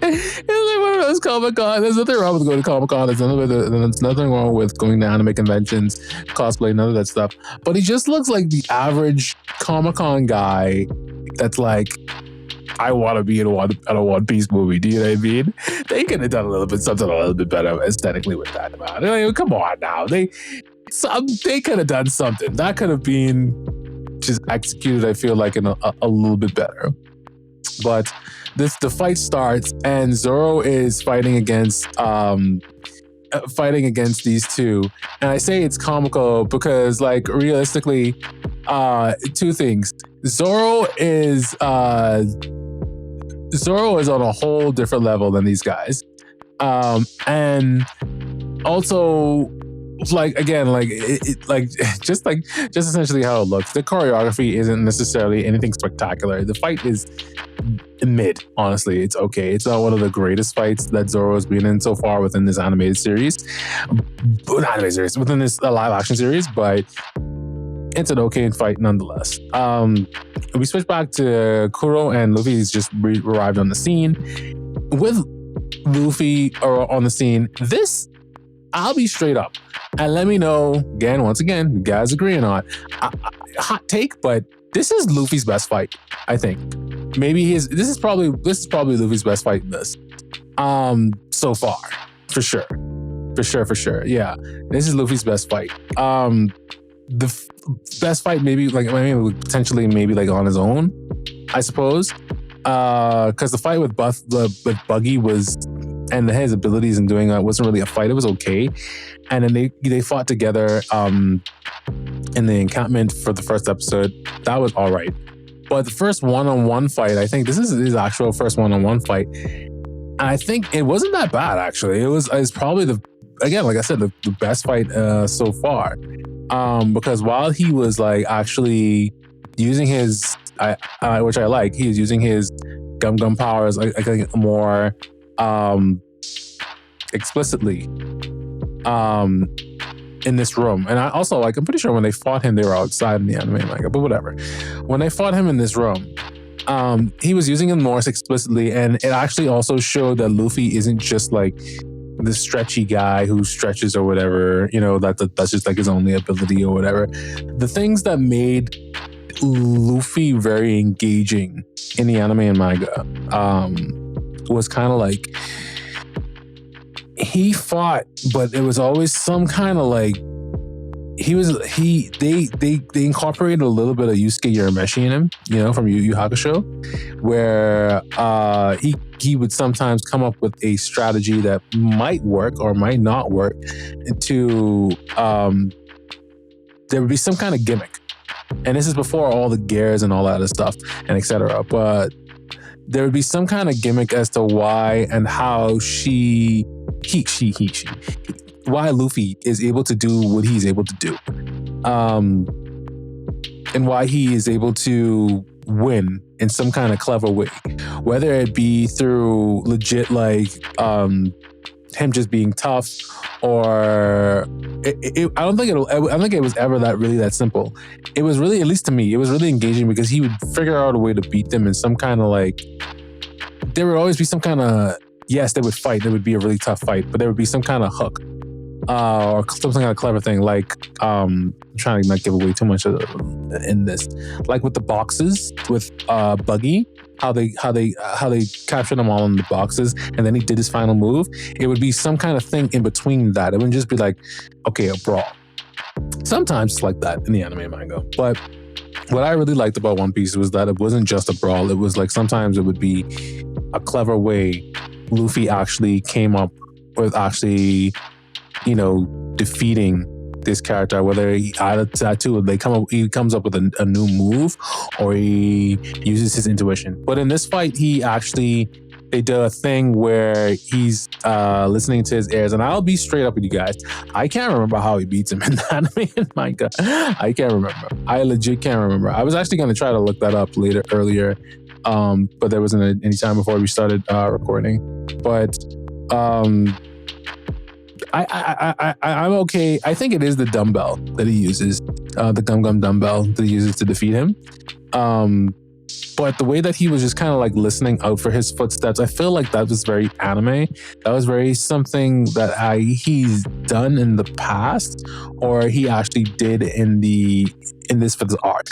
He's like one of those Comic-Con. There's nothing wrong with going to Comic-Con. There's nothing wrong with going to anime conventions, cosplay, none of that stuff. But he just looks like the average Comic-Con guy that's like, I want to be in a One Piece movie. Do you know what I mean? They could have done something a little bit better aesthetically with that. Man. I mean, come on now. They could have done something. That could have been just executed, I feel like, in a little bit better. But the fight starts and Zoro is fighting against these two. And I say it's comical because, like, realistically, two things. Zoro is on a whole different level than these guys. And also, like, again, like just essentially how it looks. The choreography isn't necessarily anything spectacular. The fight is mid, honestly. It's okay. It's not one of the greatest fights that Zoro has been in so far within this animated series, within this live action series, but it's an okay fight nonetheless. We switch back to Kuro, and Luffy's just arrived on the scene. With Luffy on the scene, this, I'll be straight up, and let me know again, once again, you guys agree or not. Hot take, but this is Luffy's best fight, I think. Maybe this is probably Luffy's best fight in this. So far, for sure. Yeah, this is Luffy's best fight. The best fight, maybe potentially maybe on his own, I suppose. Because the fight with Buggy was, and his abilities in doing that wasn't really a fight. It was okay, and then they fought together in the encampment for the first episode. That was all right. But the first one-on-one fight, I think this is his actual first one-on-one fight. And I think it wasn't that bad, actually. It's probably like I said, the best fight so far. Because while he was actually using his, which I like, he was using his gum powers more explicitly in this room. And I also, I'm pretty sure when they fought him, they were outside in the anime manga, but whatever. When they fought him in this room, he was using him more explicitly, and it actually also showed that Luffy isn't just the stretchy guy who stretches or whatever, that's just his only ability or whatever. The things that made Luffy very engaging in the anime and manga was kind of he fought, but it was always some kind of they incorporated a little bit of Yusuke Urameshi in him, from Yu Yu Hakusho, where he would sometimes come up with a strategy that might work or might not work to there would be some kind of gimmick. And this is before all the gears and all that other stuff and etc. But there would be some kind of gimmick as to why and how why Luffy is able to do what he's able to do. And why he is able to win in some kind of clever way. Whether it be through legit him just being tough, or I don't think it was ever that simple. It was really, at least to me, it was really engaging because he would figure out a way to beat them in some kind of there would always be some kind of, yes, they would fight. It would be a really tough fight, but there would be some kind of hook or some kind of clever thing. I'm trying to not give away too much in this. With the boxes with Buggy, how they captured them all in the boxes, and then he did his final move. It would be some kind of thing in between that. It wouldn't just be okay, a brawl. Sometimes it's like that in the anime manga, but what I really liked about One Piece was that it wasn't just a brawl. It was sometimes it would be a clever way Luffy actually came up with defeating this character, whether he either that too, he comes up with a new move, or he uses his intuition. But in this fight, they do a thing where he's listening to his ears, and I'll be straight up with you guys. I can't remember how he beats him in the anime and manga. I can't remember. I legit can't remember. I was actually going to try to look that up earlier, but there wasn't any time before we started recording. But I'm okay. I think it is the dumbbell that he uses, the gum dumbbell that he uses to defeat him. But the way that he was just kind of listening out for his footsteps, I feel that was very anime. That was very something that he's done in the past, or he actually did in this for the arc.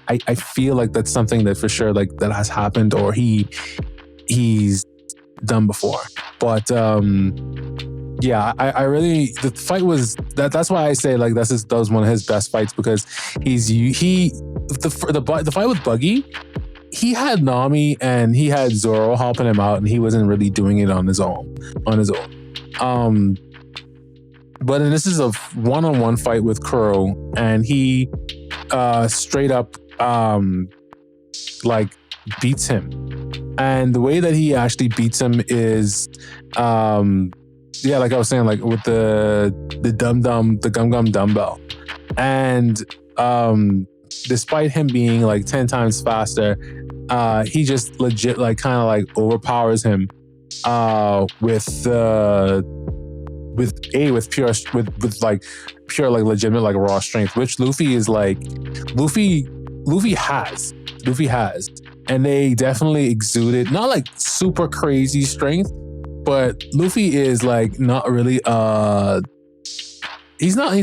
I feel that's something that for sure that has happened, or he's done before. But yeah, I really, the fight was that's why I say that was one of his best fights, because the fight with Buggy, he had Nami and he had Zoro helping him out, and he wasn't really doing it on his own. But then this is a one-on-one fight with Kuro, and he straight up beats him. And the way that he actually beats him is yeah, like I was saying, like with the gum gum dumbbell, and despite him being like 10 times faster, he just legit like kind of like overpowers him with pure like legitimate like raw strength, which Luffy has, and they definitely exuded not like super crazy strength, but Luffy is like not really he's not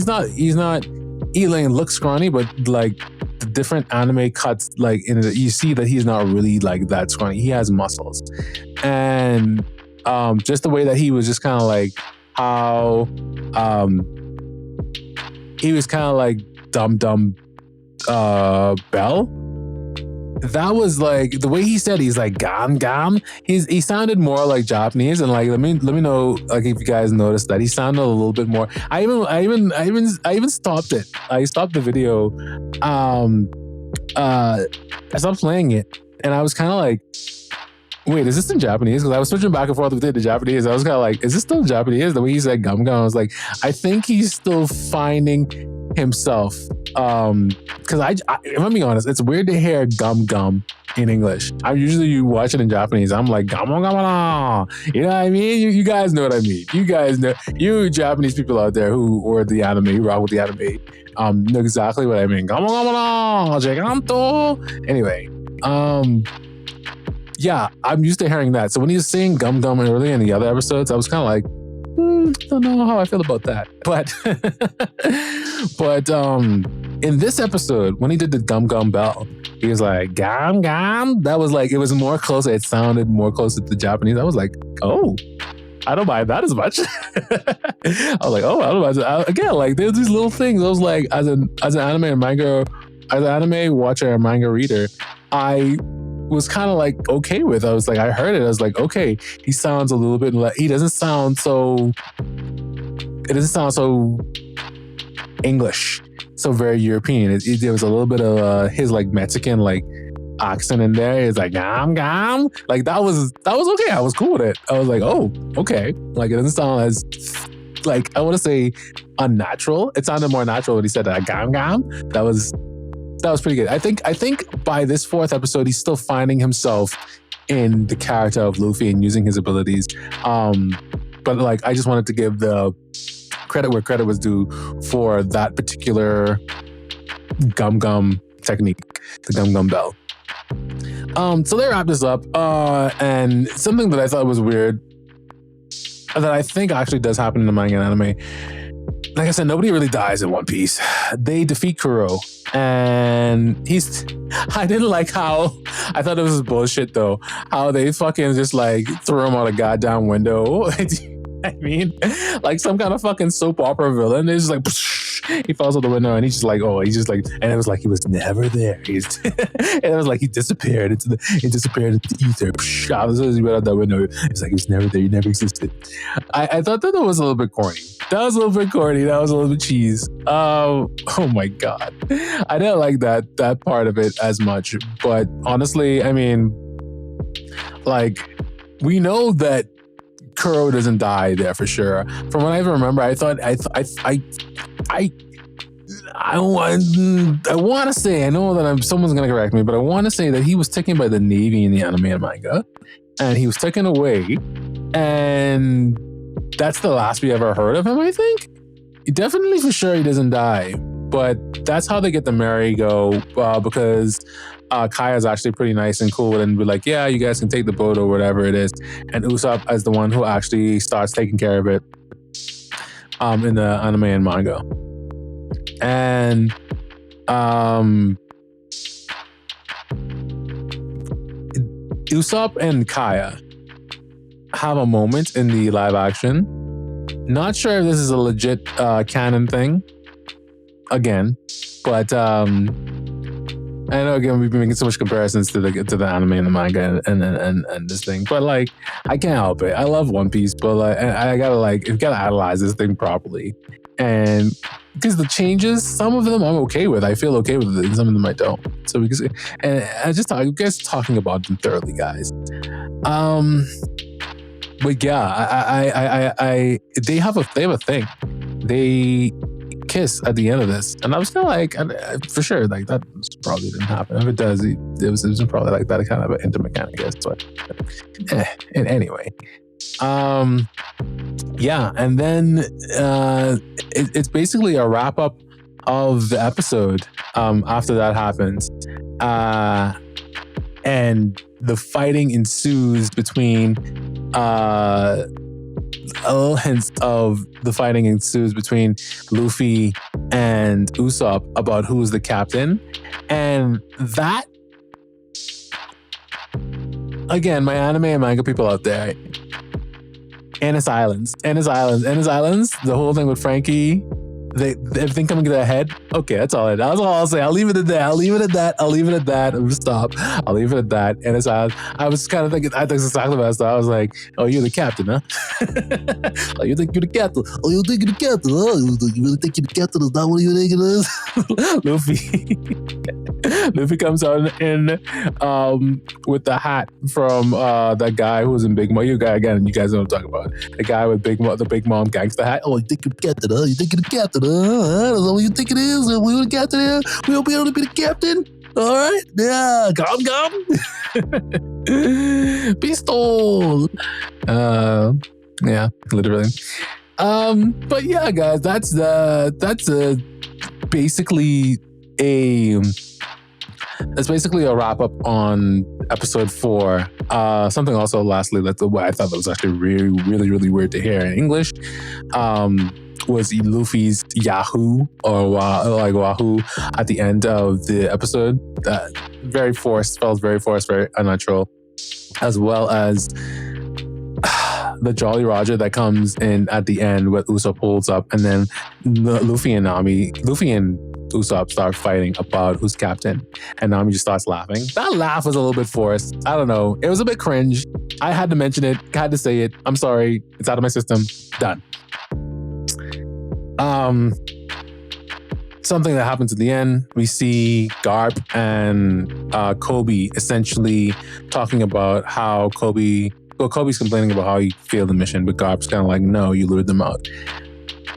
Elaine looks scrawny, but like the different anime cuts, like you see that he's not really like that scrawny. He has muscles, and just the way that he was just kind of like how he was kind of like dumb Bell. That was like the way he said he's like gam. He sounded more like Japanese, and like let me know like if you guys noticed that he sounded a little bit more. I even stopped it. I stopped the video. I stopped playing it, and I was kind of like, wait, is this in Japanese? Because I was switching back and forth with it to Japanese. I was kind of like, is this still Japanese? The way he said gum. I was like, I think he's still finding himself. Because if I'm being honest, it's weird to hear gum in English. You watch it in Japanese. I'm like gum. You know what I mean? You guys know what I mean. You guys know, you Japanese people out there who rock with the anime, know exactly what I mean. Anyway, yeah, I'm used to hearing that. So when he was saying gum early in the other episodes, I was kind of like, don't know how I feel about that. But in this episode, when he did the gum bell, he was like gum. That was like, it was more closer. It sounded more closer to Japanese. I was like, oh, I don't mind that as much. I was like, oh, I don't mind. Again, like there's these little things. I was like, as an anime and manga, as an anime watcher and manga reader, I was kind of like okay with. I was like, I heard it. I was like, okay, he sounds a little bit like, it doesn't sound so English, so very European. There was a little bit of his like Mexican like accent in there. It's like gam. Like that was okay. I was cool with it. I was like, oh, okay. Like it doesn't sound as like, I want to say unnatural. It sounded more natural when he said that gam. That was pretty good. I think by this fourth episode, he's still finding himself in the character of Luffy and using his abilities. But like, I just wanted to give the credit where credit was due for that particular gum technique, the gum bell. So they wrapped this up, and something that I thought was weird, that I think actually does happen in the manga and anime. Like I said, nobody really dies in One Piece. They defeat Kuro, and I didn't like how, I thought it was bullshit though, how they fucking just like threw him out a goddamn window. I mean, like some kind of fucking soap opera villain. It's just like, he falls out the window, and he's just like, and it was like he was never there. And it was like he disappeared into the ether. As soon as he went out that window, it's like he was never there. He never existed. I thought that was a little bit corny. That was a little bit cheese. Oh my god, I didn't like that part of it as much. But honestly, I mean, like, we know that Kuro doesn't die there for sure. From what I even remember, I want to say, I know that someone's going to correct me, but I want to say that he was taken by the Navy in the anime and manga, and he was taken away, and that's the last we ever heard of him, I think. Definitely for sure he doesn't die, but that's how they get the merry-go, because Kaya's actually pretty nice and cool and be like, yeah, you guys can take the boat or whatever it is. And Usopp is the one who actually starts taking care of it in the anime and manga. And Usopp and Kaya have a moment in the live action. Not sure if this is a legit canon thing again, but I know again we've been making so much comparisons to the anime and the manga and this thing, but like I can't help it. I love One Piece, but like I gotta analyze this thing properly, and because the changes, some of them I'm okay with. I feel okay with it, and some of them I don't. So we can, and I just you guys talking about them thoroughly, guys. But yeah, they have a thing. They kiss at the end of this, and I was kind of like, for sure, like that probably didn't happen. If it does, it was probably like that kind of an intimate kind of kiss. But and anyway, yeah, and then it's basically a wrap up of the episode. After that happens, and the fighting ensues between a little hint of the fighting ensues between Luffy and Usopp about who's the captain. And that, again, my anime and manga people out there, Ennis Islands, the whole thing with Frankie, everything coming to their head. Okay, that's all I'll say. I'll leave it at that. I'm gonna stop. I'll leave it at that. And as I was kind of thinking, I think exactly what I thought. I was like, oh, you're the captain, huh? Oh, you think you're the captain? Oh, you think you're the captain? Oh, you really think you're the captain? Is that what you think it is? Luffy comes out in with the hat from that guy who was in Big Mom. You guys know what I'm talking about. The guy with the Big Mom gangster hat. Oh, you think you're the captain, huh? You think you're the captain, huh? I don't know what you think it is. We were the captain here. We'll be able to be the captain. All right. Yeah. Come. Pistol. Yeah, literally. But yeah, guys, that's basically a wrap up on episode 4. Something also lastly that I thought that was actually really weird to hear in English was Luffy's Yahoo or Wahoo at the end of the episode. Very forced, felt very forced, very unnatural, as well as the Jolly Roger that comes in at the end with Usopp pulls up, and then Luffy and Usopp start fighting about who's captain, and Nami just starts laughing. That laugh was a little bit forced. I don't know. It was a bit cringe. I had to mention it, had to say it. I'm sorry. It's out of my system. Done. Something that happens at the end, we see Garp and Kobe essentially talking about how Kobe's complaining about how he failed the mission, but Garp's kind of like, no, you lured them out.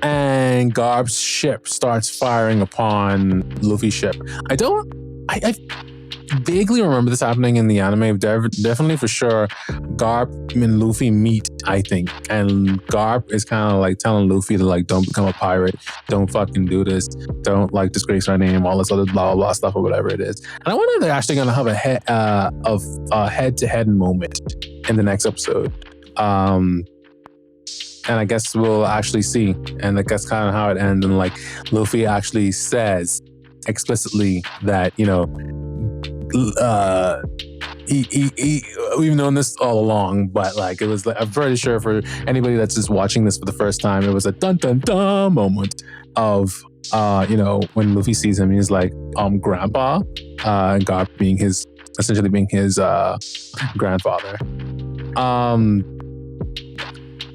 And Garp's ship starts firing upon Luffy's ship. I vaguely remember this happening in the anime. Definitely for sure, Garp and Luffy meet, I think. And Garp is kind of like telling Luffy to like, don't become a pirate. Don't fucking do this. Don't like disgrace our name, all this other blah, blah, blah stuff or whatever it is. And I wonder if they're actually going to have a head-to-head moment in the next episode. And I guess we'll actually see. And I guess kind of how it ends. And like Luffy actually says explicitly that, you know, we've known this all along, but like it was like, I'm pretty sure for anybody that's just watching this for the first time, it was a dun dun dun moment of you know, when Luffy sees him, he's like grandpa, and Garp essentially being his grandfather.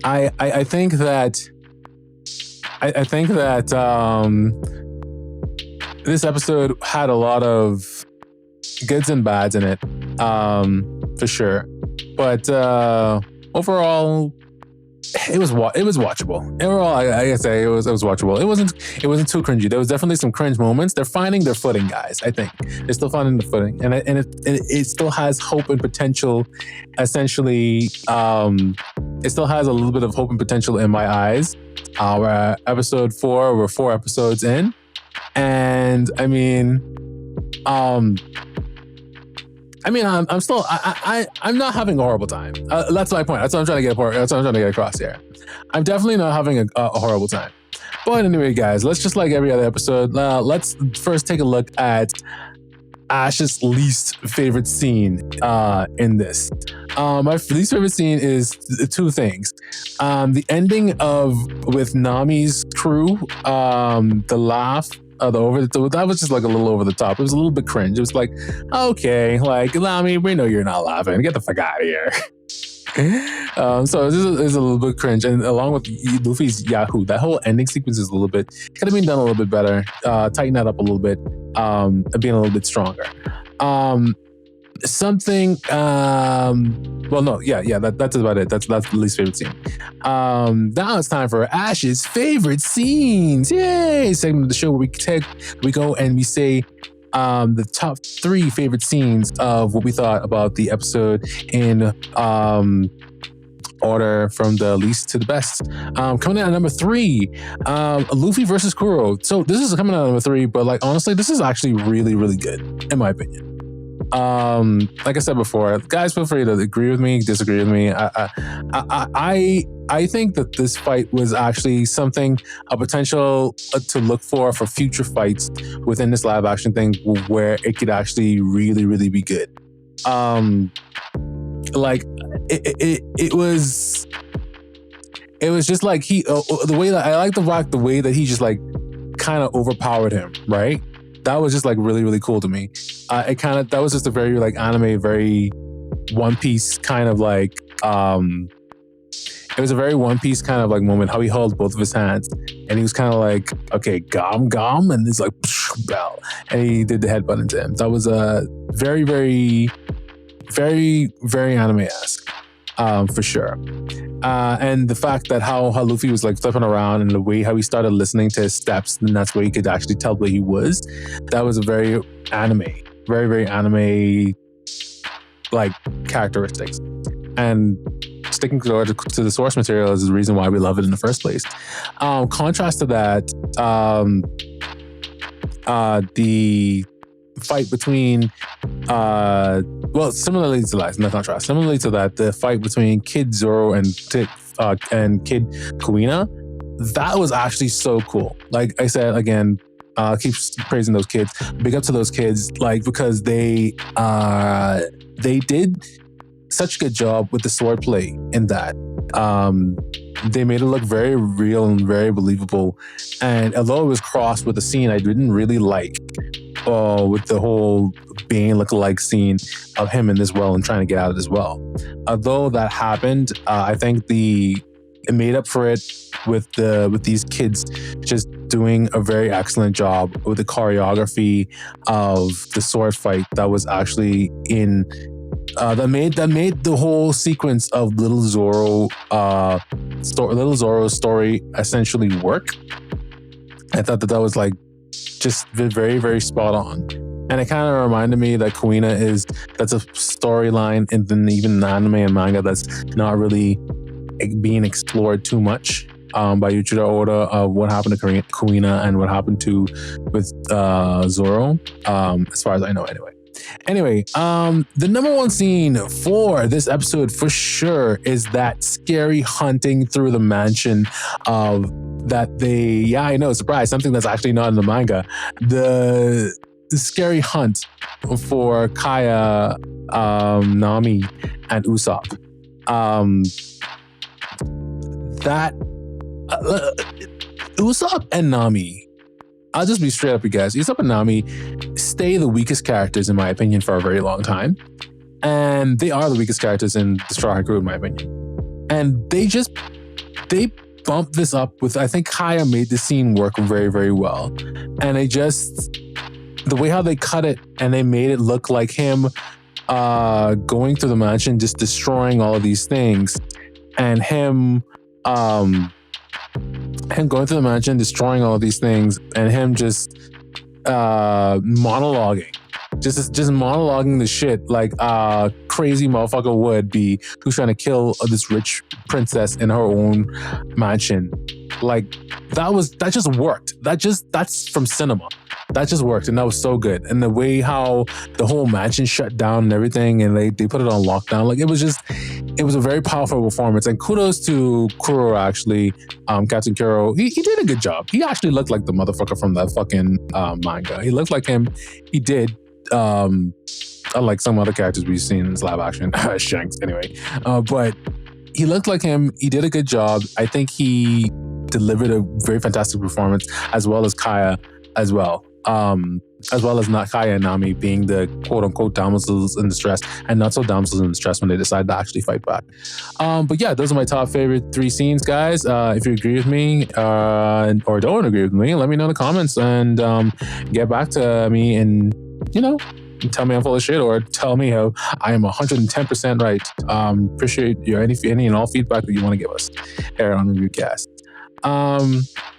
I think that this episode had a lot of goods and bads in it, for sure. But overall, it was watchable. Overall, I say it was watchable. It wasn't too cringy. There was definitely some cringe moments. They're finding their footing, guys. I think they're still finding the footing, and it still has hope and potential. Essentially, it still has a little bit of hope and potential in my eyes. We're episode 4. We're 4 episodes in, and I mean, I'm still, I'm not having a horrible time. That's my point. That's what I'm trying to get across here. I'm definitely not having a horrible time. But anyway, guys, let's just like every other episode, let's first take a look at Ash's least favorite scene in this. My least favorite scene is 2 things. The ending with Nami's crew, the laugh, that was just like a little over the top. It was a little bit cringe. It was like, okay, like, Nami, we know you're not laughing. Get the fuck out of here. So this is a little bit cringe. And along with Luffy's Yahoo, that whole ending sequence is could have been done a little bit better. Tighten that up a little bit, being a little bit stronger. something. Well, no, yeah. That's about it. That's the least favorite scene. Now it's time for Ash's favorite scenes. Yay! Segment of the show where we go and we say the top 3 favorite scenes of what we thought about the episode in order from the least to the best. Coming out at number 3, Luffy versus Kuro. So this is coming out at number 3, but like honestly, this is actually really, really good in my opinion. Like I said before, guys, feel free to agree with me, disagree with me. I think that this fight was actually a potential to look for future fights within this live action thing where it could actually really, really be good. Like it was just like the way that I like the way that he just like kind of overpowered him, right? That was just like really, really cool to me. That was just a very like anime, very One Piece kind of like, it was a very One Piece kind of like moment, how he held both of his hands and he was kind of like, okay, gom, and it's like, bell. And he did the headbutt into him. That was a very, very, very, very anime-esque, for sure. And the fact that how Luffy was like flipping around and the way how he started listening to his steps, and that's where he could actually tell where he was. That was a very anime, very, very anime like characteristics. And sticking to the source material is the reason why we love it in the first place. Contrast to that, the fight between similarly to that, the fight between Kid Zoro and Kid Kuina, that was actually so cool. Like I said again, keep praising those kids. Big up to those kids, like because they did such a good job with the swordplay in that. They made it look very real and very believable. And although it was crossed with a scene I didn't really like, with the whole Bane look-alike scene of him in this well and trying to get out of this well. Although that happened, I think it made up for it with these kids just doing a very excellent job with the choreography of the sword fight that was actually in that made the whole sequence of Little Zoro's story essentially work. I thought that was like just very, very spot on. And it kind of reminded me that that's a storyline in even anime and manga that's not really being explored too much by Yuichiro Oda of what happened to Kuina and what happened with Zoro, as far as I know anyway. Anyway, the number 1 scene for this episode for sure is that scary hunting through the mansion of that I know, surprise, something that's actually not in the manga. The scary hunt for Kaya, Nami, and Usopp. Usopp and Nami, I'll just be straight up, you guys. Usopp and Nami stay the weakest characters, in my opinion, for a very long time. And they are the weakest characters in the Straw Hat Crew, in my opinion. And they bumped this up with, I think Kaya made the scene work very, very well. And the way how they cut it and they made it look like him going through the mansion, just destroying all of these things. And him going through the mansion, destroying all of these things, and him just monologuing. Just monologuing the shit like a crazy motherfucker would be who's trying to kill this rich princess in her own mansion. Like that just worked. That's from cinema. That just worked, and that was so good. And the way how the whole mansion shut down and everything, and they put it on lockdown, like it was a very powerful performance. And kudos to Kuro, actually, Captain Kuro. He did a good job. He actually looked like the motherfucker from that fucking manga. He looked like him. He did. Unlike some other characters we've seen in this live action, Shanks anyway. But he looked like him. He did a good job. I think he delivered a very fantastic performance, as well as Kaya as well. As well as not Kaya and Nami being the quote-unquote damsels in distress, and not so damsels in distress when they decide to actually fight back. But yeah, those are my top favorite 3 scenes, guys. If you agree with me or don't agree with me, let me know in the comments and get back to me in and tell me I'm full of shit, or tell me how I am 110% right. Appreciate your any and all feedback that you want to give us here on ReviewCast.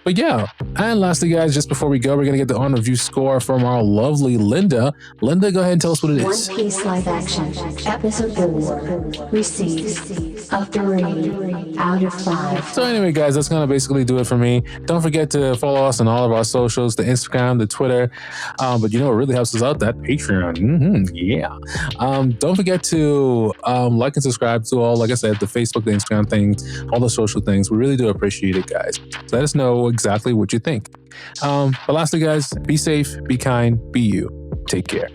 But yeah, and lastly, guys, just before we go, we're gonna get the on review score from our lovely Linda. Linda, go ahead and tell us what it is. One Piece live action, episode 4, receives a 3 out of 5. So anyway, guys, that's gonna basically do it for me. Don't forget to follow us on all of our socials, the Instagram, the Twitter. But you know what really helps us out? That Patreon. Yeah. Don't forget to like and subscribe to all, like I said, the Facebook, the Instagram things, all the social things. We really do appreciate it, guys. So let us know exactly what you think. But lastly, guys, be safe, be kind, be you. Take care.